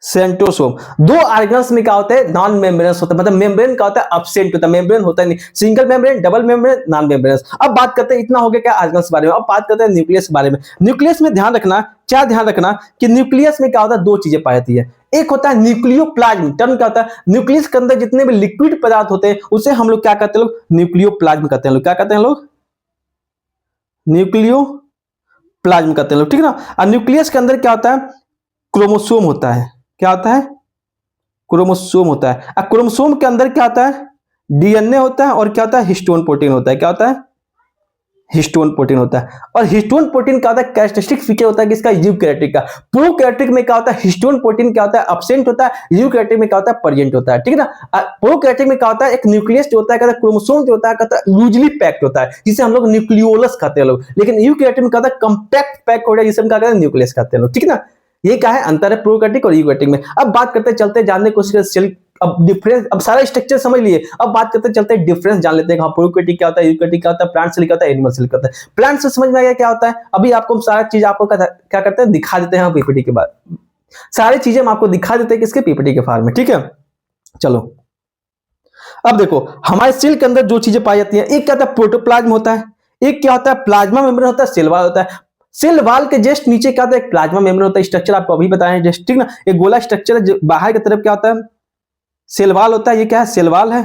सेंट्रोसोम। दो ऑर्गेनल्स में क्या होता है, नॉन मेम्ब्रेनस होता है, मतलब मेम्ब्रेन का होता है एब्सेंट होता है, मेम्ब्रेन होता है नहीं। Single membrane, double membrane, non membranes. अब बात करते हैं, इतना हो गया क्या ऑर्गेनल्स के बारे में। अब बात करते हैं न्यूक्लियस के बारे में। न्यूक्लियस में ध्यान रखना, क्या ध्यान रखना कि न्यूक्लियस में क्या होता है, दो चीजें पाई जाती है। एक होता है न्यूक्लियोप्लाज्म, टर्म क्या होता है, न्यूक्लियस के अंदर जितने भी लिक्विड पदार्थ होते हैं उसे हम लोग क्या कहते हैं, लोग न्यूक्लियोप्लाज्म कहते हैं। लोग क्या कहते हैं, लोग न्यूक्लियो प्लाज्म कहते हैं लोग, ठीक है ना। और न्यूक्लियस के अंदर क्या होता है, क्रोमोसोम होता है। क्या होता है, क्रोमोसोम होता है। और क्रोमोसोम के अंदर क्या होता है, डीएनए होता है, और क्या होता है, हिस्टोन प्रोटीन होता है। क्या होता है, हिस्टोन प्रोटीन होता है। और हिस्टोन प्रोटीन क्या होता है, कैरेक्टरिस्टिक फीचर होता है किसका, यूकैरियोटिक का। प्रोकैरियोटिक में क्या होता है, हिस्टोन प्रोटीन क्या होता है, एब्सेंट होता है। यूकैरियोटिक में क्या होता है, प्रेजेंट होता है, ठीक है ना। प्रोकैरियोटिक में क्या होता है, एक न्यूक्लियस जो होता है, कहता है क्रोमोसोम जो होता है, कहता है लूजली पैक्ड होता है, जिसे हम लोग न्यूक्लियोलस कहते हैं लोग। लेकिन यूकैरियोटिक में क्या होता है, कंपैक्ट पैक हो जाए, जिसे हम क्या कहते हैं, न्यूक्लियस कहते हैं लोग, ठीक है ना। ये क्या है, अंतर है प्रोकैरियोटिक और यूकैरियोटिक में। अब बात करते चलते जानने की कोशिश करते सेल, अब डिफरेंस, अब सारा स्ट्रक्चर समझ लिए, अब बात करते चलते हैं डिफरेंस जान लेते हैं। हाँ, प्रोकैरियोटिक क्या होता है, यूकैरियोटिक क्या होता है, प्लांट सेल क्या होता है, एनिमल सेल क्या होता है। प्लांट से समझ में आ गया क्या होता है। अभी आपको सारा चीज आपको क्या करते हैं, दिखा देते हैं पीपीटी के बाद, सारी चीजें हम आपको दिखा देते हैं किसके, पीपीटी के फार्म में, ठीक है। चलो अब देखो, हमारे सेल के अंदर जो चीजें पाई जाती हैं, एक क्या होता है, प्रोटोप्लाज्म होता है, एक क्या होता है, प्लाज्मा मेम्ब्रेन होता है, सेल वॉल होता है। सेल वॉल के जस्ट नीचे क्या होता है, एक प्लाज्मा मेम्ब्रेन होता है। स्ट्रक्चर आपको अभी बताया जस्ट, ठीक ना। एक गोला स्ट्रक्चर है, बाहर की तरफ क्या होता है, सेल वॉल होता है। ये क्या है, सेल वॉल है।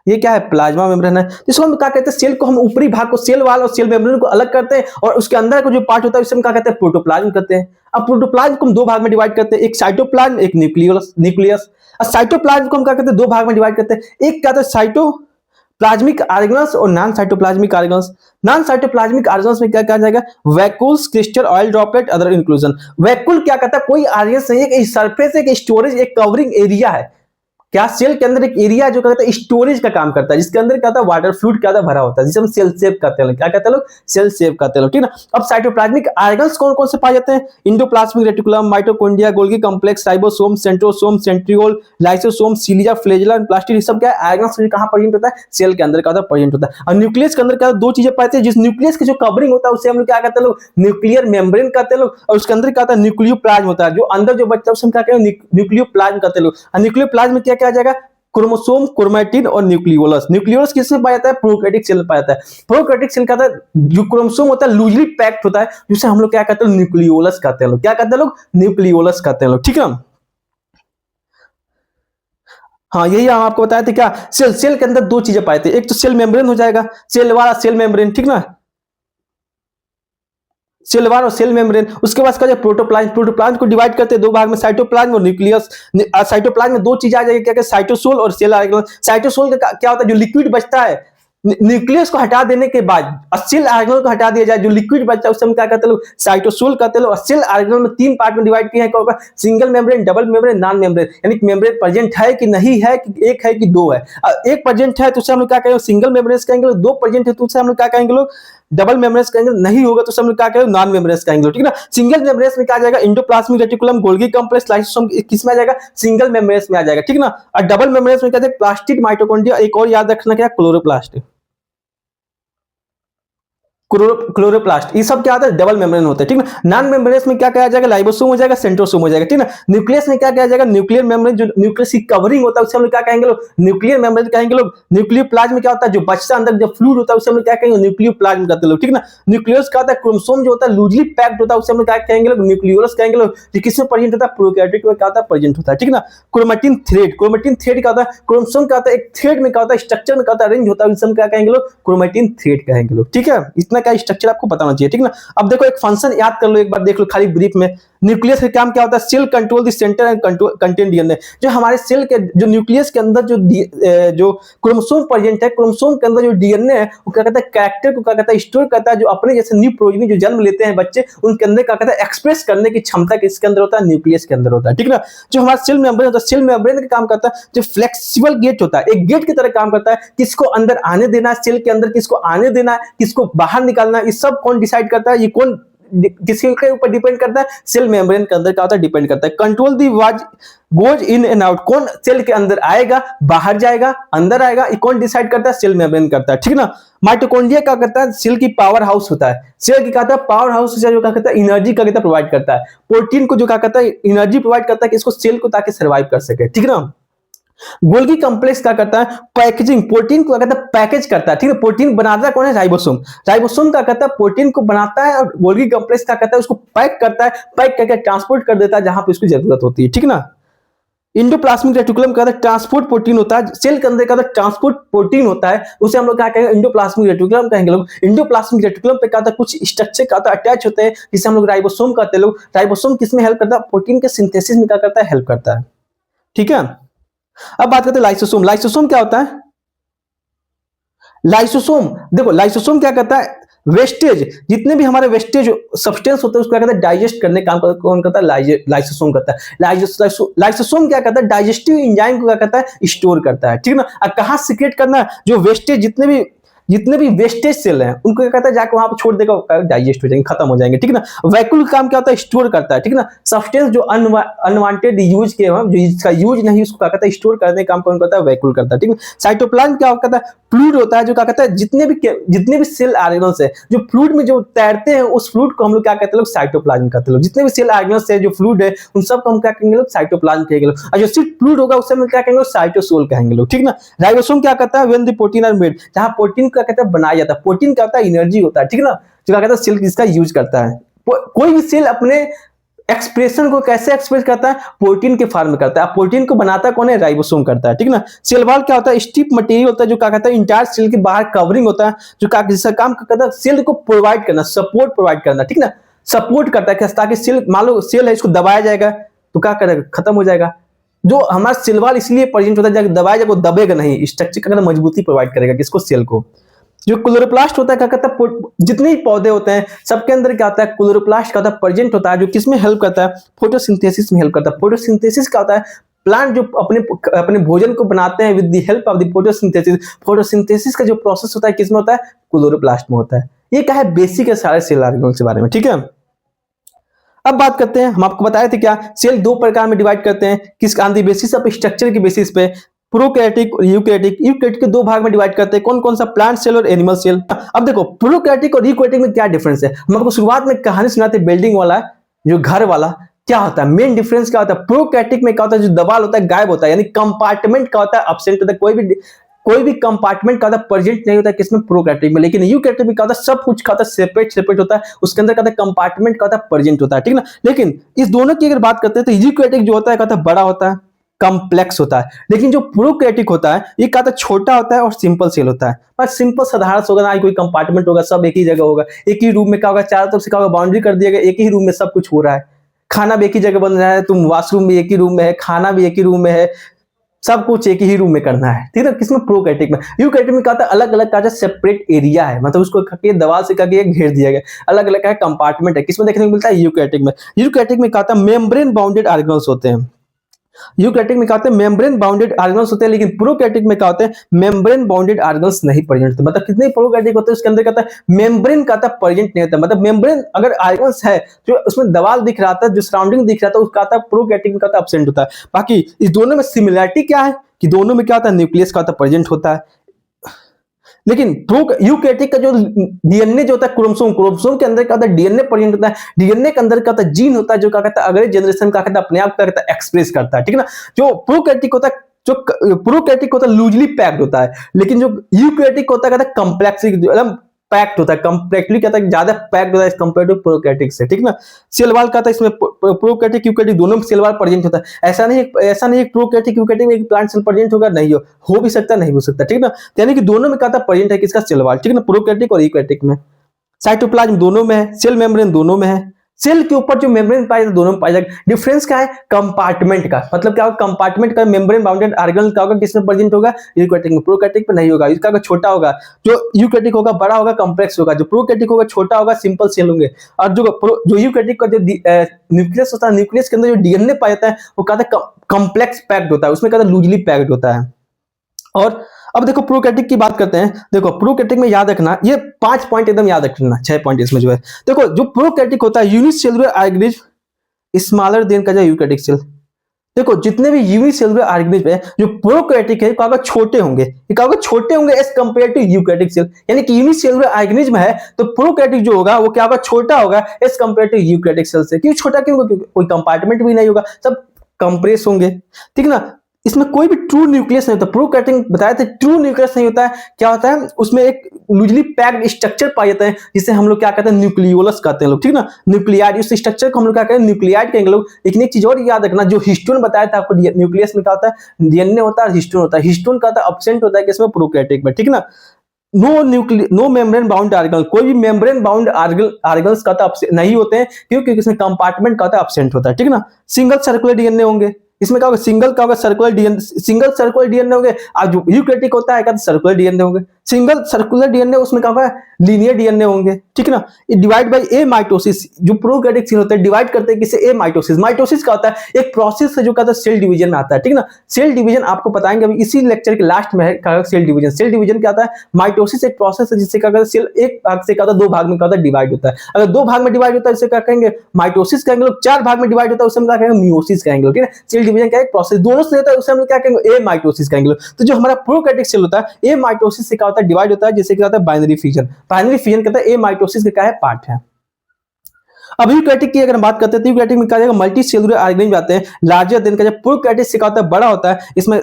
ये क्या है, प्लाज्मा मेम्ब्रेन है। इसको हम क्या कहते हैं, सेल को हम ऊपरी भाग को, सेल वॉल और सेल मेम्ब्रेन को अलग करते हैं, और उसके अंदर का जो पार्ट होता है उसे हम क्या कहते हैं, प्रोटोप्लाज्म कहते हैं। अब प्रोटोप्लाज्म को हम दो भाग में डिवाइड करते हैं, एक साइटोप्लाज्म, एक न्यूक्लियस। और साइटोप्लाज्म को हम क्या कहते हैं, दो भाग में डिवाइड करते हैं, एक क्या होता है साइटोप्लाज्मिक ऑर्गेनल्स और non cytoplasmic organelles. Non cytoplasmic organelles में क्या कहा जाएगा, vacuoles, crystal, oil droplet, other inclusion. Vacuole क्या कहता है, कोई ऑर्गेनल्स नहीं है, एक सरफेस, एक स्टोरेज, एक कवरिंग एरिया है। क्या, सेल के अंदर एक एरिया जो कहता है स्टोरेज का काम करता है, जिसके अंदर क्या होता है, वाटर फ्लूइड क्या होता है, भरा होता है, जिसे हम सेल सेव कहते हैं। क्या कहते हैं लोग, सेल सेव कहते हैं लोग, ठीक ना। अब साइटोप्लाज्मिक ऑर्गेनल्स कौन कौन से पाए जाते हैं, endoplasmic reticulum, mitochondria, Golgi complex, ribosome, centrosome, centriole, lysosome, cilia, flagella, plastid, ये सब क्या है, ऑर्गेनल्स कहां प्रेजेंट होता है, सेल के अंदर क्या होता है, प्रेजेंट होता है। और न्यूक्लियस के अंदर क्या दो चीजें पाते हैं, जिस न्यूक्लियस की जो कवरिंग होता है उसे हम लोग क्या कहते हैं लोग, न्यूक्लियर मेम्ब्रेन कहते हैं लोग। और उसके अंदर क्या होता है, न्यूक्लियोप्लाज्म होता है, जो अंदर जो बचता है उसे हम क्या कहते हैं, न्यूक्लियोप्लाज्म कहते हैं लोग। और न्यूक्लियोप्लाज्म में क्या क्या आ जाएगा, क्रोमोसोम, क्रोमैटिन और न्यूक्लियोलस। न्यूक्लियोलस किसमें पाया जाता है, प्रोकैरियोटिक सेल में पाया जाता है। प्रोकैरियोटिक सेल का जो क्रोमोसोम होता है लूजली पैक्ड होता है, जिसे हम लोग क्या कहते हैं, न्यूक्लियोलस कहते हैं लोग। क्या कहते हैं लोग, न्यूक्लियोलस कहते हैं लोग, ठीक है। हाँ, यही हम आपको बताए थे। क्या, सेल के अंदर दो चीजें पाए थे, एक तो सेल मेम्ब्रेन हो जाएगा, सेल वाला सेल मेम्ब्रेन, ठीक ना, सेल वाल और सेल मेम्ब्रेन। उसके बाद क्या, प्रोटोप्लाज्म। प्रोटोप्लाज्म को डिवाइड करते हैं दो भाग में, साइटोप्लाज्म और न्यूक्लियस। साइटोप्लाज्म में दो चीज आ जाएगी, क्या, साइटोसोल और सेल ऑर्गेनल। साइटोसोल का क्या होता है, जो लिक्विड बचता है न्यूक्लियस को हटा देने के बाद, सेल ऑर्गेनल को हटा दिया जाए, जो लिक्विड बचता है उसे हम क्या कहते हैं लोग, साइटोसोल कहते हैं लोग। सेल ऑर्गेनल में तीन पार्ट में डिवाइड किया है, क्या होगा, single membrane, double membrane, non membrane. यानी कि मेम्ब्रेन प्रेजेंट है कि नहीं है, कि एक है कि दो है। एक प्रेजेंट है तो उसे हम लोग क्या कहेंगे, सिंगल मेम्ब्रेन कहेंगे। दो प्रेजेंट है तो उसे हम लोग क्या कहेंगे लोग, डबल मेम्ब्रेन कहेंगे। नहीं होगा तो हम लोग क्या कहेंगे, नॉन मेम्ब्रेन कहेंगे, ठीक है ना। सिंगल मेम्ब्रेन में क्या आ जाएगा, endoplasmic reticulum, Golgi complex, lysosome, किस में आ जाएगा, सिंगल मेम्ब्रेन में आ जाएगा, ठीक है ना। और डबल मेम्ब्रेन में क्या है, प्लास्टिड, माइटोकॉन्ड्रिया, एक और याद रखना क्या, क्लोरोप्लास्ट, क्लोरोप्लास्ट। ये सब क्या आता है, डबल मेम्ब्रेन होता है, ठीक है। नॉन मेम्ब्रेन में क्या कहा जाएगा, लाइबोसोम हो जाएगा, सेंट्रोसोम हो जाएगा, ठीक है। न्यूक्लियस में क्या कहा जाएगा, न्यूक्लियर मेम्ब्रेन, जो न्यूक्लियस की कवरिंग होता है उसे हम लोग क्या कहेंगे लोग, न्यूक्लियर मेम्ब्रेन कहेंगे लोग। न्यूक्लियोप्लाज्म में क्या होता है, जो बचता अंदर जो फ्लूइड होता है उसे हम लोग क्या कहेंगे, न्यूक्लियोप्लाज्म कहते हैं लोग, ठीक है ना। न्यूक्लियस क्या होता है, क्रोमोसोम जो होता है लूजली पैक्ड होता है उसे हम लोग क्या कहेंगे लोग, न्यूक्लियोलस कहेंगे लोग। जो किसमें प्रेजेंट होता है, प्रोकैरियोटिक में क्या होता है, प्रेजेंट होता है, ठीक है ना। क्रोमैटिन थ्रेड, क्रोमैटिन थ्रेड क्या होता है, क्रोमोसोम क्या होता है, एक थ्रेड में क्या होता है, स्ट्रक्चर में क्या होता है, अरेंज होता है, उसे हम क्या कहेंगे लोग, क्रोमैटिन थ्रेड कहेंगे लोग, ठीक है। इतना क्या स्ट्रक्चर आपको पता होना चाहिए, ठीक ना। अब देखो एक फंक्शन याद कर लो, एक बार देख लो खाली ब्रीफ में। न्यूक्लियस का काम क्या होता है, cell control the centre and contain DNA. जो हमारे सेल के जो न्यूक्लियस के अंदर जो क्रोमोसोम प्रेजेंट है, क्रोमोसोम के अंदर जो डीएनए है वो क्या कहता है, कैरेक्टर को क्या कहता है, स्टोर करता है। जो अपने जैसे न्यू प्रोजेनी जो जन्म लेते हैं बच्चे, उनके अंदर क्या कहता है, एक्सप्रेस करने की क्षमता किसके अंदर होता है, न्यूक्लियस के अंदर होता है, ठीक ना। जो हमारा सेल मेम्ब्रेन होता है, सेल मेम्ब्रेन का काम करता है, जो फ्लेक्सिबल गेट होता है, एक गेट की तरह काम करता है। किसको अंदर आने देना है सेल के अंदर, किसको आने देना है, किसको बाहर निकालना है, ये सब कौन डिसाइड करता है, ये कौन किसके ऊपर डिपेंड करता है, सेल मेम्ब्रेन के अंदर क्या होता है, डिपेंड करता है। Control the was goes in and out, कौन सेल के अंदर आएगा, बाहर जाएगा, अंदर आएगा, ये कौन डिसाइड करता है, सेल मेम्ब्रेन करता है, ठीक ना। माइटोकॉन्ड्रिया क्या करता है, सेल की पावर हाउस होता है। सेल की कहता है पावर हाउस, जो क्या कहता है, एनर्जी का कहता प्रोवाइड करता है। प्रोटीन को जो क्या कहता है, एनर्जी प्रोवाइड करता है, कि इसको सेल को ताकि सर्वाइव कर सके, ठीक है ना। गोल्गी कॉम्प्लेक्स क्या करता है, पैकेजिंग, प्रोटीन को कहता है पैकेज करता है, ठीक है। प्रोटीन बनाता है कौन है, राइबोसोम। राइबोसोम क्या करता है, प्रोटीन को बनाता है, और गोल्गी कॉम्प्लेक्स क्या करता है, उसको पैक करता है, पैक करके ट्रांसपोर्ट कर देता है जहां पे उसकी जरूरत होती है, ठीक ना। इंडोप्लाज्मिक रेटिकुलम का ट्रांसपोर्ट प्रोटीन होता है, सेल के अंदर का ट्रांसपोर्ट प्रोटीन होता है, उसे हम लोग क्या कहेंगे, इंडोप्लाज्मिक रेटिकुलम कहेंगे लोग। इंडोप्लाज्मिक रेटिकुलम पे क्या होता है, कुछ स्ट्रक्चर का अटैच होते हैं, जिसे हम लोग राइबोसोम कहते हैं लोग। राइबोसोम किसमें हेल्प करता है, प्रोटीन के सिंथेसिस में क्या करता है, हेल्प करता है। ठीक है, अब बात करते हैं लाइसोसोम। लाइसोसोम क्या होता है, लाइसोसोम देखो, लाइसोसोम क्या करता है, वेस्टेज, जितने भी हमारे वेस्टेज सब्सटेंस होते हैं उसको क्या करता है, डाइजेस्ट करने का काम कौन करता है, लाइसोसोम करता है। लाइसोसोम क्या करता है, डाइजेस्टिव एंजाइम को क्या करता है, स्टोर करता है। ठीक है ना, और कहां सीक्रेट करना है, जो वेस्टेज जितने भी वेस्टेज सेल हैं उनको क्या कहता है, जाकर वहां पर छोड़ देगा, डाइजेस्ट हो जाएंगे, खत्म हो जाएंगे। ठीक है ना, वैक्यूल काम क्या होता है, स्टोर करता है। ठीक है ना, सब्सटेंस जो अनवांटेड यूज के जो इसका यूज नहीं, उसको क्या कहता है, स्टोर करने का काम कौन करता है, वैक्यूल करता है। ठीक है, साइटोप्लाज्म क्या कहता है, फ्लूइड होता है, जो क्या कहता है, जितने भी सेल ऑर्गेनल्स है जो फ्लूइड में जो तैरते हैं, उस फ्लूइड को हम लोग क्या कहते हैं, लोग साइटोप्लाज्म कहते हैं लोग। जितने भी सेल ऑर्गेनल्स है जो फ्लूइड है, उन सब को हम क्या कहेंगे, लोग साइटोप्लाज्म कहेंगे लोग। और जो सिर्फ फ्लूइड होगा उसे हम क्या कहेंगे, साइटोसोल कहेंगे लोग। ठीक ना, राइबोसोम क्या करता है, when the protein are made, जहां प्रोटीन क्या कहता है, बनाया जाता है। प्रोटीन क्या होता है, एनर्जी होता है। ठीक ना, जो क्या कहता है, सेल इसका यूज करता है। कोई भी सेल अपने एक्सप्रेशन को कैसे एक्सप्रेस करता है, प्रोटीन के फॉर्म में करता है। प्रोटीन को बनाता कौन है, राइबोसोम करता है। ठीक ना, सेल वॉल क्या होता है, स्टिफ मटेरियल होता है, जो क्या कहता है, इंटायर सेल के बाहर कवरिंग होता है, जो जिसका काम करता है, सेल को प्रोवाइड करना, सपोर्ट प्रोवाइड करना। ठीक ना, सपोर्ट करता है ताकि सेल, मान लो सेल है, इसको दबाया जाएगा तो क्या करेगा, खत्म हो जाएगा। जो हमारा सेल वॉल इसलिए प्रेजेंट होता है, जब दबाया जाएगा वो दबेगा नहीं, स्ट्रक्चर का मजबूती प्रोवाइड करेगा किसको, सेल को। जो क्लोरोप्लास्ट होता है क्या कहता है, जितने भी पौधे होते हैं सबके अंदर क्या होता है, क्लोरोप्लास्ट का प्रेजेंट होता है, जो किसमें हेल्प करता है, फोटोसिंथेसिस में हेल्प करता है। फोटोसिंथेसिस क्या होता है, प्लांट जो अपने भोजन को बनाते हैं with the help of the photosynthesis. Photosynthesis का जो प्रोसेस होता है किसमें होता है, क्लोरोप्लास्ट में होता है। ये क्या है, बेसिक है सारे सेल ऑर्गेनल्स के बारे में। ठीक है, अब बात करते हैं, हम आपको बताए थे क्या, सेल दो प्रकार में डिवाइड करते हैं, किस on the basis of structure के बेसिस पे, प्रोकैरियोटिक और यूकैरियोटिक। यूकैरियोटिक के दो भाग में डिवाइड करते हैं, कौन कौन सा, प्लांट सेल और एनिमल सेल। अब देखो प्रोकैरियोटिक और यूकैरियोटिक में क्या डिफरेंस है, हम आपको शुरुआत में कहानी सुनाते, बिल्डिंग वाला, जो घर वाला, क्या होता है, मेन डिफरेंस क्या होता है। प्रोकैरियोटिक में क्या होता है, जो दबाव होता है गायब होता है, यानी कंपार्टमेंट क्या होता है, एब्सेंट होता है, कोई भी कंपार्टमेंट का प्रेजेंट नहीं होता है किसमें, प्रोकैरियोटिक में। लेकिन यूकैरियोटिक में क्या होता है, सब कुछ का सेपरेट होता है, उसके अंदर का कंपार्टमेंट का प्रेजेंट होता है। ठीक ना, लेकिन इस दोनों की अगर बात करते हैं तो यूकैरियोटिक जो होता है कहता है बड़ा होता है, कॉम्प्लेक्स होता है। लेकिन जो प्रोकैरियोटिक होता है ये कहता है छोटा होता है और सिंपल सेल होता है। पर सिंपल साधारण होगा ना, कोई कंपार्टमेंट होगा, सब एक ही जगह होगा, एक ही रूम में क्या होगा, चारों तरफ से क्या होगा, बाउंड्री कर दिया गया, एक ही रूम में सब कुछ हो रहा है। खाना भी एक ही जगह बन रहा है, तुम वॉशरूम भी एक ही रूम में है, खाना भी एक ही रूम में है, सब कुछ एक ही रूम में करना है। ठीक है, किसमें, प्रोकैरियोटिक में। यूकैरियोटिक में क्या होता है, अलग अलग का सेपरेट एरिया है, मतलब उसको दीवार से घेर दिया गया, अलग अलग का कंपार्टमेंट है। किसमें देखने को मिलता है, यूकैरियोटिक में। यूकैरियोटिक में क्या होता है, मेम्ब्रेन बाउंडेड ऑर्गेनल्स होते हैं। यूकैरियोटिक में क्या होते हैं, मेम्ब्रेन बाउंडेड ऑर्गेनल्स होते हैं, लेकिन प्रोकैरियोटिक में क्या होते हैं, मेम्ब्रेन बाउंडेड ऑर्गेनल्स नहीं प्रेजेंट होते। मतलब कितने प्रोकैरियोटिक होते हैं उसके अंदर क्या होता है, मेम्ब्रेन का प्रेजेंट नहीं होता। मतलब मेम्ब्रेन अगर ऑर्गेनल्स है, जो उसमें दीवार दिख रहा था, जो सराउंडिंग दिख रहा था, उसका प्रोकैरियोटिक में क्या एब्सेंट होता है। बाकी इस दोनों में सिमिलरिटी क्या है कि दोनों में क्या होता है, न्यूक्लियस का प्रेजेंट होता है। लेकिन यूकैरियोटिक का जो डीएनए जो होता है, क्रोमोसोम के अंदर क्या होता है, डीएनए प्रेजेंट होता है। डीएनए के अंदर क्या होता है, जीन होता है, जो क्या कहता है अगले जनरेशन का कहता है अपने आप क्या कहता है, एक्सप्रेस करता है। ठीक है ना, जो प्रोकैरियोटिक होता है, प्रोकैरियोटिक होता है लूजली पैक्ड होता है, लेकिन जो यूकैरियोटिक होता है कहता है कॉम्प्लेक्स, एकदम पैक्ड होता है, कंपैक्टली कहता है ज्यादा पैक्ड होता है कंपेयर टू प्रोकैरियोटिक से। ठीक ना, सेल वॉल कहता है इसमें प्रोकैरियोटिक यूकैरियोटिक दोनों में सेल वॉल प्रेजेंट होता है। ऐसा नहीं प्रोकैरियोटिक यूकैरियोटिक में एक प्लांट सेल प्रेजेंट होगा, नहीं हो भी सकता, नहीं हो सकता। ठीक ना, यानी कि दोनों में कहता है प्रेजेंट है किसका, सेल वॉल। ठीक है ना, प्रोकैरियोटिक और यूकैरियोटिक में। साइटोप्लाज्म दोनों में है, सेल मेम्ब्रेन दोनों में है। सेल के ऊपर जो मेम्ब्रेन पाया जाता है दोनों में पाया जाएगा। डिफरेंस क्या है, कंपार्टमेंट का, मतलब क्या होगा, कंपार्टमेंट का मेम्ब्रेन बाउंडेड ऑर्गेनल क्या होगा, किसमें प्रेजेंट होगा, यूकैरियोटिक में। प्रोकैरियोटिक में नहीं होगा, इसका छोटा होगा। जो यूकैरियोटिक होगा बड़ा होगा, कॉम्प्लेक्स होगा, जो प्रोकैरियोटिक होगा छोटा होगा, सिंपल सेल होंगे। और जो यूकैरियोटिक का जो न्यूक्लियस होता है, न्यूक्लियस के अंदर जो डीएनए पाया जाता है वो कहता है कॉम्प्लेक्स पैक्ड होता है, उसमें कहता है लूजली पैक्ड होता है। और अब देखो प्रोकैरियोटिक की बात करते हैं। देखो प्रोकैरियोटिक में याद रखना, ये 5 पॉइंट एकदम याद रखना, 6 पॉइंट इसमें जो है। देखो जो प्रोकैरियोटिक होता है, यूनिसेलुलर ऑर्गेनिज्म स्मॉलर देन का जो यूकैरियोटिक सेल। देखो जितने भी यूनिसेलुलर ऑर्गेनिज्म है जो प्रोकैरियोटिक है, क्या छोटे होंगे, छोटे होंगे as compare to eukaryotic cell. यानी कि यूनिसेलुलर ऑर्गेनिज्म है तो प्रोकैरियोटिक जो होगा वो क्या होगा, छोटा होगा as compare to eukaryotic cell से। क्यों छोटा, क्यों, कोई कंपार्टमेंट भी नहीं होगा, सब कंप्रेस होंगे। ठीक ना, इसमें कोई भी ट्रू न्यूक्लियस नहीं होता। प्रोकैरियोट बताया था ट्रू न्यूक्लियस नहीं होता है। क्या होता है उसमें एक लूजली पैक्ड स्ट्रक्चर पाए जाते हैं जिसे हम लोग क्या कहते हैं न्यूक्लियोलस कहते हैं लोग, ठीक ना। न्यूक्लियाइड, इस स्ट्रक्चर को हम लोग क्या कहते हैं न्यूक्लियाइड कहेंगे लोग। लेकिन एक चीज और याद रखना, जो हिस्टोन बताया था आपको, न्यूक्लियस में क्या होता है डीएनए होता है, हिस्टोन होता है। हिस्टोन का होता है एब्सेंट होता है किसमें प्रोकैरियोट में, ठीक ना। नो मेम्ब्रेन बाउंड आर्गन, कोई भी मेम्ब्रेन बाउंड आर्गन्स का नहीं होते हैं क्योंकि इसमें कंपार्टमेंट का एब्सेंट होता है, ठीक ना। सिंगल सर्कुलर डीएनए होंगे, इसमें क्या होगा सिंगल क्या होगा circular DNA, single circular DNA होंगे। और जो यूकैरियोटिक होता है क्या सर्कुलर डीएनए होंगे। सिंगल सर्कुलर डीएनए उसमें क्या होगा लीनियर डीएनए होंगे, ठीक ना। डिवाइड बाय ए माइटोसिस, जो प्रोकैरियोटिक सेल होते हैं डिवाइड करते हैं किसे ए माइटोसिस। माइटोसिस क्या होता है एक प्रोसेस है जो कहता है सेल डिवीजन में आता है, ठीक ना। सेल डिवीजन आपको बताएंगे अभी इसी लेक्चर के लास्ट में है सेल डिवीजन। सेल डिवीजन क्या होता है माइटोसिस एक प्रोसेस है जिससे क्या कहता है सेल एक भाग से क्या होता है दो भाग में क्या होता है डिवाइड होता है। अगर दो भाग में डिवाइड होता है इसे क्या कहेंगे माइटोसिस कहेंगे लोग। चार भाग में डिवाइड होता है उसे हम क्या कहेंगे मियोसिस कहेंगे लोग, ठीक है। सेल डिवीजन का एक प्रोसेस दोनों से होता है उसे हम क्या कहेंगे ए माइटोसिस कहेंगे लोग। तो जो हमारा प्रोकैरियोटिक सेल होता है ए माइटोसिस से क्या होता है डिवाइड होता है जिससे क्या होता है बाइनरी फिजन। बाइनरी फिजन कहता है ए माइटोसिस का क्या है पार्ट है। अब यूकैरियोटिक की अगर हम बात करते हैं तो यूकैरियोटिक में क्या जाएगा मल्टी सेलुलर ऑर्गेनिज्म आते हैं लार्जर देन का। जब प्रोकैरियोटिक से क्या होता है बड़ा होता है इसमें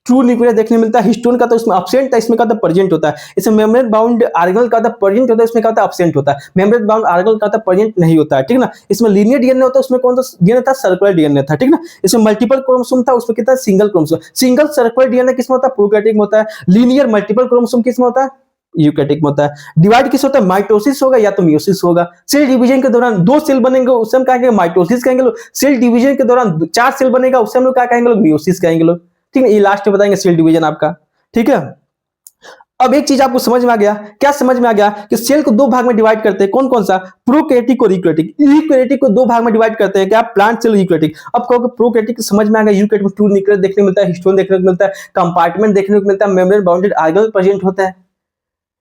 ट्रू न्यूक्लियस देखने मिलता है। हिस्टोन का तो इसमें एब्सेंट है, इसमें क्या होता है प्रेजेंट होता है। इसमें मेम्ब्रेन बाउंड ऑर्गेनल का प्रेजेंट होता है, इसमें क्या होता है एब्सेंट होता है। मेम्ब्रेन बाउंड ऑर्गेनल का प्रेजेंट नहीं होता है, ठीक ना। इसमें लीनियर डीएनए होता है, उसमें कौन सा डीएनए था सर्कुलर डीएनए था, ठीक ना। इसमें मल्टीपल क्रोमोसोम था, उसमें कितना single chromosome. Single circular DNA किसमें होता है प्रोकैरियोटिक में होता है। लीनियर मल्टीपल क्रोमोसोम किसमें होता है यूकैरियोटिक में होता है। डिवाइड किस होता है माइटोसिस होगा या तो मियोसिस होगा। सेल डिवीजन के दौरान दो सेल बनेंगे उसे हम क्या कहेंगे माइटोसिस कहेंगे लोग। सेल डिवीजन के दौरान चार सेल बनेगा उसे हम लोग क्या कहेंगे लोग मियोसिस कहेंगे लोग, ठीक है। ये लास्ट में बताएंगे सेल डिवीजन आपका, ठीक है। अब एक चीज आपको समझ में आ गया, क्या समझ में आ गया कि सेल को दो भाग में डिवाइड करते हैं कौन कौन सा प्रोकैरियोटिक और यूकैरियोटिक। यूकैरियोटिक को दो भाग में डिवाइड करते हैं क्या प्लांट सेल यूकैरियोटिक। अब कहोगे प्रोकैरियोटिक समझ में आ गया, यूकैरियोटिक में टू न्यूक्लियस देखने को मिलता है, हिस्टोन देखने को मिलता है, कंपार्टमेंट देखने को मिलता है, मेम्ब्रेन बाउंडेड ऑर्गेनल प्रेजेंट होता है।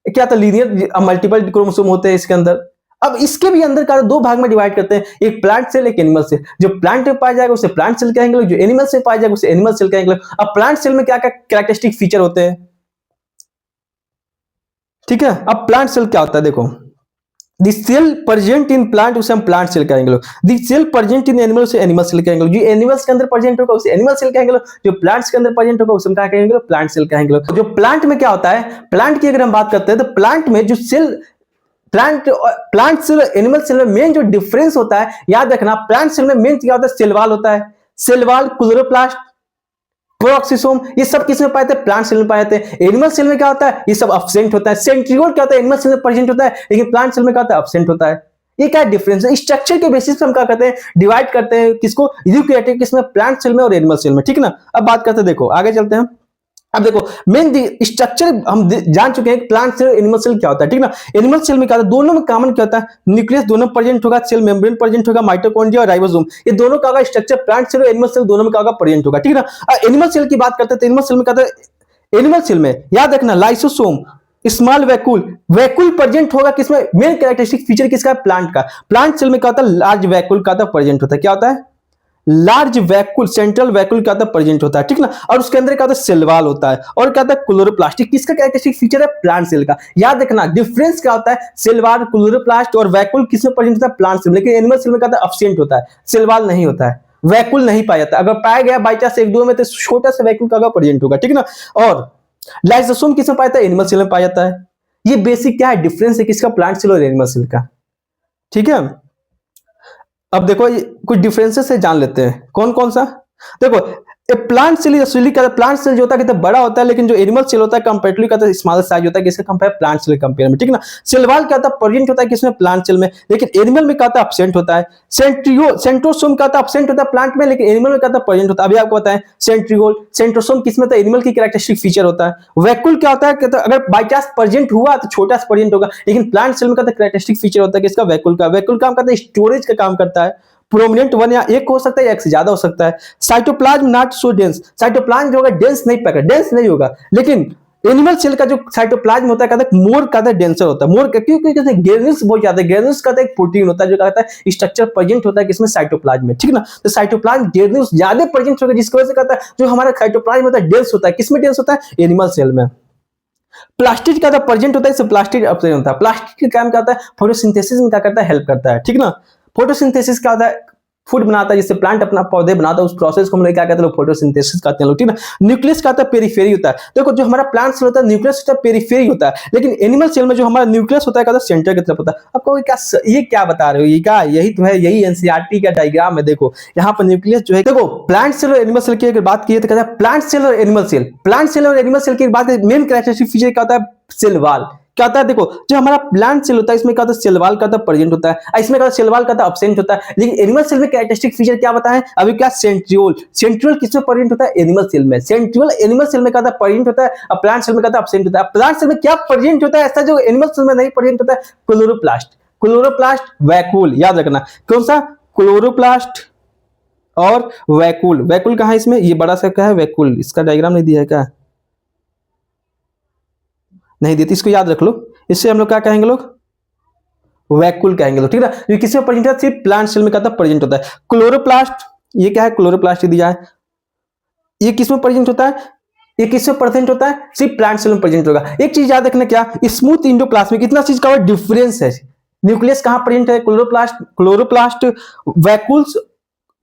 क्या था लीनियर मल्टीपल क्रोमोसोम होते हैं इसके अंदर। अब इसके भी अंदर का दो भाग में डिवाइड करते हैं, एक प्लांट सेल एक एनिमल सेल। जो प्लांट में पाया जाएगा उसे प्लांट सेल कहेंगे लोग, जो एनिमल से पाया जाएगा उसे एनिमल सेल कहेंगे लोग। अब प्लांट सेल में क्या क्या कैरेक्टरिस्टिक फीचर होते हैं, ठीक है। अब प्लांट सेल क्या होता है देखो, the cell present in plant उसे हम प्लांट सेल कहेंगे लोग। The cell present in animal उसे एनिमल सेल कहेंगे लोग। जो एनिमल्स के अंदर प्रेजेंट होगा उसे एनिमल सेल कहेंगे लोग, जो प्लांट्स के अंदर प्रेजेंट होगा उसे हम क्या कहेंगे लोग प्लांट सेल कहेंगे लोग। जो प्लांट में क्या होता है, प्लांट की अगर हम बात करते हैं तो प्लांट में जो cell plant cell animal cell में मेन जो डिफरेंस होता है याद रखना, प्लांट सेल में मेन क्या होता है सेल वॉल होता है। सेल वॉल क्लोरोप्लास्ट प्रोक्सिसोम ये सब किसमें पाए जाते हैं प्लांट सेल में पाए जाते हैं। एनिमल सेल में क्या होता है ये सब एब्सेंट होता है। सेंट्रियोल क्या होता है एनिमल सेल में प्रेजेंट होता है लेकिन प्लांट सेल में क्या होता है एब्सेंट होता है। ये क्या डिफरेंस है, स्ट्रक्चर के बेसिस पे हम क्या करते हैं डिवाइड करते हैं किसको यूकैरियोटिक किसमें प्लांट सेल में और एनिमल सेल में, ठीक ना। अब बात करते हैं देखो आगे चलते हैं। अब देखो मेन स्ट्रक्चर हम जान चुके हैं प्लांट सेल एनिमल सेल क्या होता है, ठीक ना। एनिमल सेल में क्या होता है दोनों में कॉमन क्या होता है न्यूक्लियस दोनों प्रेजेंट होगा, सेल मेम्ब्रेन प्रेजेंट होगा, माइटोकॉन्ड्रिया और राइबोसोम ये दोनों का स्ट्रक्चर प्लांट सेल और एनिमल सेल दोनों में क्या होगा प्रेजेंट होगा, ठीक ना। एनिमल सेल की बात करते हैं तो एनिमल सेल में क्या होता है, एनिमल सेल में याद रखना lysosome small vacuole vacuole present होगा किसमें मेन कैरेक्टरिस्टिक फीचर किसका है प्लांट का। प्लांट सेल में क्या होता है लार्ज वैक्यूल का प्रेजेंट होता है, क्या होता है लार्ज वैक्यूल सेंट्रल वैक्यूल क्या होता है प्रेजेंट होता है, ठीक ना। और उसके अंदर क्या होता है सेल वॉल होता है और क्या होता है क्लोरोप्लास्ट किसका कैरेक्टरिस्टिक फीचर है प्लांट सेल का। याद रखना डिफरेंस क्या होता है सेल वॉल क्लोरोप्लास्ट और वैक्यूल किसमें प्रेजेंट होता है प्लांट सेल, लेकिन एनिमल सेल में क्या होता है एब्सेंट होता है, सेल वॉल नहीं होता है, वैक्यूल नहीं पाया जाता। अगर पाया गया बाई चांस एक दो में तो छोटा सा वैक्यूल का प्रेजेंट होगा, ठीक ना। और लाइसोसोम किसमें पाया जाता है एनिमल सेल में पाया जाता है। ये बेसिक क्या है डिफरेंस है किसका प्लांट सेल और एनिमल सेल का, ठीक है। अब देखो कुछ डिफरेंसेस है जान लेते हैं कौन कौन सा। देखो प्लांट सेल एक्चुअली क्या प्लांट सेल जो होता है कितना बड़ा होता है लेकिन जो एनिमल सेल होता है कंपैरेटिवली क्या स्मॉलर साइज होता है किसका कंपेयर प्लांट सेल कंपेयर में, ठीक ना। सेल वॉल क्या होता है प्रेजेंट होता है किसमें प्लांट सेल में लेकिन एनिमल में क्या होता है एब्सेंट होता है। सेंट्रोसोम क्या होता है एब्सेंट होता है प्लांट में लेकिन एनिमल में क्या होता है प्रेजेंट होता है। अभी आपको बताएं सेंट्रियोल सेंट्रोसोम किसमें होता है एनिमल की कैरेक्टरिस्टिक फीचर होता है। वैक्यूल क्या होता है अगर बाई चांस प्रेजेंट हुआ तो छोटा सा प्रेजेंट होगा लेकिन प्लांट सेल में क्या कैरेक्टरिस्टिक फीचर होता है किसका वैक्यूल का। वैक्यूल काम करता है स्टोरेज का काम करता है, प्रोमिनेंट वन या एक हो सकता है एक से ज्यादा हो सकता है। Cytoplasm not so dense cytoplasm जो होगा डेंस नहीं पैक डेंस नहीं होगा लेकिन एनिमल सेल का जो साइटोप्लाज्म होता है कहता है मोर का डेंसर होता है। मोर क्योंकि ग्रेन्यूल्स बहुत ज्यादा है, ग्रेन्यूल्स का एक प्रोटीन होता है जो कहता है स्ट्रक्चर प्रेजेंट होता है किसमें साइटोप्लाज्म में, ठीक ना। तो साइटोप्लाज्म ग्रेन्यूल्स ज्यादा प्रेजेंट होगा जिसकी वजह से कहता है जो हमारा साइटोप्लाज्म होता है डेंस होता है किसमें डेंस होता है एनिमल सेल में। प्लास्टिड का प्रेजेंट होता है इससे प्लास्टिड एब्सेंट होता है। प्लास्टिड का काम क्या होता है फोटोसिंथेसिस में क्या करता है हेल्प करता है, ठीक ना। फोटोसिंथेसिस क्या होता है फूड बनाता है, जिससे प्लांट अपना पौधे बनाता है, उस प्रोसेस को हम लोग क्या कहते हैं, फोटोसिंथेसिस कहते हैं लोग, ठीक ना। न्यूक्लियस का होता है पेरिफेरी होता है। देखो जो हमारा प्लांट सेल होता है न्यूक्लियस होता है पेरिफेरी होता है, लेकिन एनिमल सेल में जो हमारा न्यूक्लियस होता है सेंटर की तरफ होता है। अब कहोगे क्या ये क्या बता रहे हो, ये क्या, यही तो है, यही एनसीईआरटी का डायग्राम है। देखो यहाँ पर न्यूक्लियस जो है, देखो प्लांट सेल और एनिमल सेल की अगर बात की तो कहता है प्लांट सेल और एनिमल सेल, प्लांट सेल और एनिमल सेल की बात है, मेन कैरेक्टरिस्टिक फीचर क्या होता है, सेल वॉल। क्या होता है, देखो जो हमारा प्लांट सेल होता है इसमें क्या होता है, सेल वॉल का होता है प्रेजेंट होता है, इसमें क्या होता है, सेल वॉल का होता है एब्सेंट होता है। लेकिन एनिमल सेल में कैरेक्टरिस्टिक फीचर क्या बताएं अभी, क्या सेंट्रियोल, सेंट्रियोल किसमें प्रेजेंट होता है, एनिमल सेल में। सेंट्रियोल एनिमल सेल में क्या होता है, प्रेजेंट होता है, और प्लांट सेल में क्या होता है, एब्सेंट होता है। प्लांट सेल में क्या प्रेजेंट होता है ऐसा जो एनिमल सेल में नहीं प्रेजेंट होता है, क्लोरोप्लास्ट, क्लोरोप्लास्ट, वैक्यूल, याद रखना कौन सा, क्लोरोप्लास्ट और वैक्यूल। वैक्यूल कहां है इसमें, ये बड़ा सा क्या है वैक्यूल, इसका डायग्राम नहीं दिया है क्या, नहीं देती, इसको याद रख लो, इससे हम लोग क्या कहेंगे लोग, वैक्यूल कहेंगे लोग, ठीक है। ये किसमें प्रेजेंट होता है, सिर्फ प्लांट सेल में क्या प्रेजेंट होता है। क्लोरोप्लास्ट, ये क्या है, क्लोरोप्लास्ट दिया है, ये किसमें प्रेजेंट होता है, ये किसमें प्रेजेंट होता है, सिर्फ प्लांट सेल में प्रेजेंट होगा। एक चीज याद रखना, क्या स्मूथ इंडोप्लाज्मिक, इतना चीज का डिफरेंस है। न्यूक्लियस कहां प्रेजेंट है, क्लोरोप्लास्ट, क्लोरोप्लास्ट, वैक्यूल्स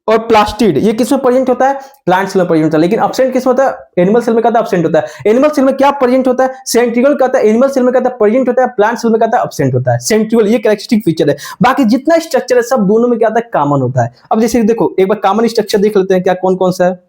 और प्लास्टिड, ये किसमें प्रेजेंट होता है, प्लांट सेल में प्रेजेंट होता है। लेकिन एब्सेंट किसमें होता है, एनिमल सेल में कहता है एब्सेंट होता है। एनिमल सेल में क्या प्रेजेंट होता है, सेंट्रियोल कहता है, एनिमल सेल में कहता है प्रेजेंट होता है, प्लांट सेल में कहता है एब्सेंट होता है। सेंट्रियोल ये कैरेक्टरिस्टिक फीचर है, बाकी जितना स्ट्रक्चर है सब दोनों में क्या होता है, कॉमन होता है। अब जैसे देखो एक बार कॉमन स्ट्रक्चर देख लेते हैं, क्या कौन कौन सा है,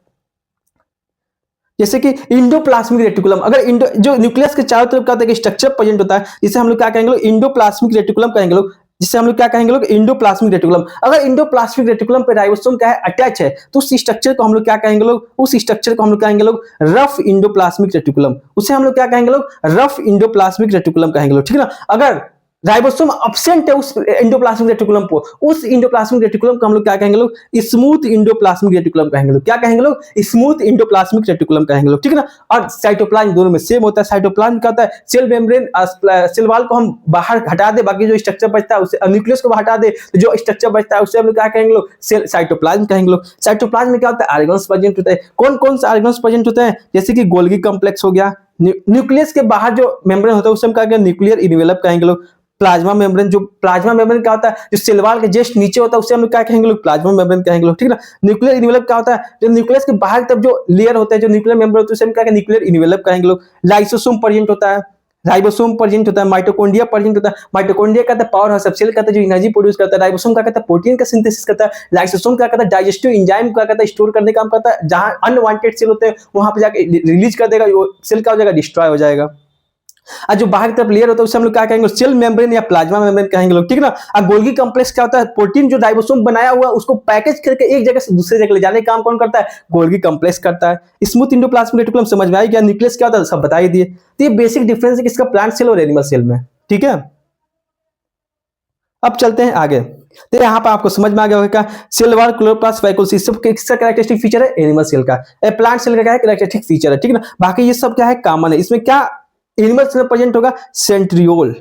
जैसे कि इंडोप्लाज्मिक रेटिकुलम, अगर इंडो जो न्यूक्लियस के चारों तरफ का स्ट्रक्चर प्रेजेंट होता है, जिसे हम लोग क्या कहेंगे, इंडोप्लाज्मिक रेटिकुलम कहेंगे लोग, जिसे हम लोग क्या कहेंगे लोग, इंडोप्लाज्मिक रेटिकुलम। अगर इंडोप्लाज्मिक रेटिकुलम पे राइबोसोम क्या है, अटैच है, तो उस स्ट्रक्चर को हम लोग क्या कहेंगे लोग, उस स्ट्रक्चर को हम लोग कहेंगे लोग रफ इंडोप्लाज्मिक रेटिकुलम, उसे हम लोग क्या कहेंगे लोग, रफ इंडोप्लाज्मिक रेटिकुलम कहेंगे लोग, ठीक है ना। अगर राइबोसोम एब्सेंट है उस इंडोप्लाज्मिक रेटिकुलम को, उस इंडोप्लाज्मिक रेटिकुलम को हम लोग क्या कहेंगे लोग, स्मूथ इंडोप्लाज्मिक रेटिकुलम कहेंगे लोग, क्या कहेंगे लोग, स्मूथ इंडोप्लाज्मिक रेटिकुलम कहेंगे लोग, ठीक है ना। और साइटोप्लाज्म दोनों में सेम होता है। साइटोप्लाज्म क्या होता है, सेल मेम्ब्रेन, सेल वॉल को हम बाहर हटा दे, बाकी जो स्ट्रक्चर बचता है उसे, न्यूक्लियस को हटा दे तो जो स्ट्रक्चर बचता है उसे हम लोग क्या कहेंगे लोग, सेल साइटोप्लाज्म कहेंगे लोग। साइटोप्लाज्म में क्या होता है, ऑर्गन्स प्रेजेंट होता है। कौन कौन से ऑर्गन्स प्रेजेंट होते हैं, जैसे कि गोल्गी कॉम्प्लेक्स हो गया, न्यूक्लियस के बाहर जो मेम्ब्रेन होता है उसे हम क्या कहेंगे, न्यूक्लियर इनवेलप कहेंगे लोग। प्लाज्मा मेम्ब्रेन, जो प्लाज्मा मेम्ब्रेन क्या होता है, जो सेल वॉल के जस्ट नीचे होता है उसे हम लोग क्या कहेंगे लोग, प्लाज्मा मेम्ब्रेन कहेंगे लोग, ठीक है ना। न्यूक्लियर इनवेलप क्या होता है, जो न्यूक्लियस के बाहर की तरफ जो लेयर होता है, जो न्यूक्लियर मेम्ब्रेन होता है उसे हम क्या कहेंगे, न्यूक्लियर इनवेलप कहेंगे लोग। लाइसोसोम प्रेजेंट होता है, राइबोसोम प्रेजेंट होता है, माइटोकॉन्ड्रिया प्रेजेंट होता है। माइटोकॉन्ड्रिया कहता है पावर हाउस ऑफ सेल, कहता है जो एनर्जी प्रोड्यूस करता है। राइबोसोम क्या कहता है, प्रोटीन का सिंथेसिस करता है। लाइसोसोम क्या कहता है, डाइजेस्टिव एंजाइम क्या कहता है, स्टोर करने का काम करता है। जहां अनवांटेड सेल होते हैं वहां पे जाके रिलीज कर देगा, वो सेल क्या हो जाएगा, डिस्ट्रॉय हो जाएगा। और जो बाहर की तरफ लेयर होता है उसे हम लोग क्या कहेंगे, सेल मेम्ब्रेन या प्लाज्मा मेम्ब्रेन कहेंगे लोग, ठीक है ना। और गोल्गी कॉम्प्लेक्स क्या होता है, प्रोटीन जो राइबोसोम बनाया हुआ उसको पैकेज करके एक जगह से दूसरी जगह ले जाने का काम कौन करता है, गोल्गी कॉम्प्लेक्स करता है। स्मूथ इंडोप्लाज्मिक रेटिकुलम समझ में आई क्या, न्यूक्लियस क्या होता है सब बता ही दिए। तो ये बेसिक डिफरेंस है किसका, प्लांट सेल और एनिमल सेल में, ठीक है। अब चलते हैं आगे, तो यहाँ पर आपको समझ में आ गया होगा सेल वॉल, क्लोरोप्लास्ट, वैक्यूल, सब किसका कैरेक्टरिस्टिक फीचर है, एनिमल सेल का। प्लांट सेल का क्या है, कैरेक्टरिस्टिक फीचर है, ठीक है ना। बाकी ये सब क्या है, कॉमन है। इसमें क्या एनिमल सेल में प्रेजेंट होगा, सेंट्रियोल,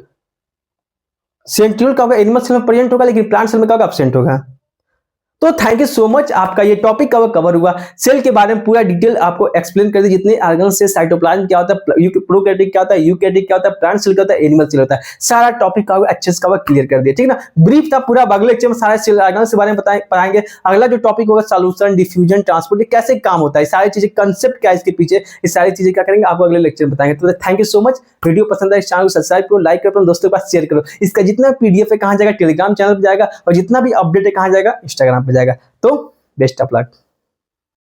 सेंट्रियोल का होगा, एनिमल सेल में प्रेजेंट होगा, लेकिन प्लांट सेल में क्या होगा, एब्सेंट होगा। तो थैंक यू सो मच, आपका ये टॉपिक कवर हुआ। सेल के बारे में पूरा डिटेल आपको एक्सप्लेन कर दी, जितने ऑर्गन्स से, साइटोप्लाज्म क्या होता है, प्रोकैरियोटिक क्या होता है, यूकैरियोटिक क्या होता है, प्लांट सेल क्या होता है, एनिमल सेल होता है, सारा टॉपिक का अच्छे से कवर क्लियर कर दिया, ठीक है ना। ब्रीफ था पूरा, अगले लेक्चर में सारे सेल ऑर्गन्स के बारे में पढ़ाएंगे। अगला जो टॉपिक होगा सॉल्यूशन, डिफ्यूजन, ट्रांसपोर्ट, कैसे काम होता है, सारी चीजें, कंसेप्ट क्या है इसके पीछे, ये सारी चीजें क्या करेंगे आपको अगले लेक्चर में बताएंगे। तो thank you so much, video पसंद आए चैनल को सब्सक्राइब करो, लाइक करो, अपने दोस्तों के पास शेयर करो। इसका जितना पीडीएफ है कहां जाएगा, टेलीग्राम चैनल पर जाएगा, और जितना भी अपडेट है कहां जाएगा, इंस्टाग्राम पे जाएगा। तो बेस्ट ऑफ लक।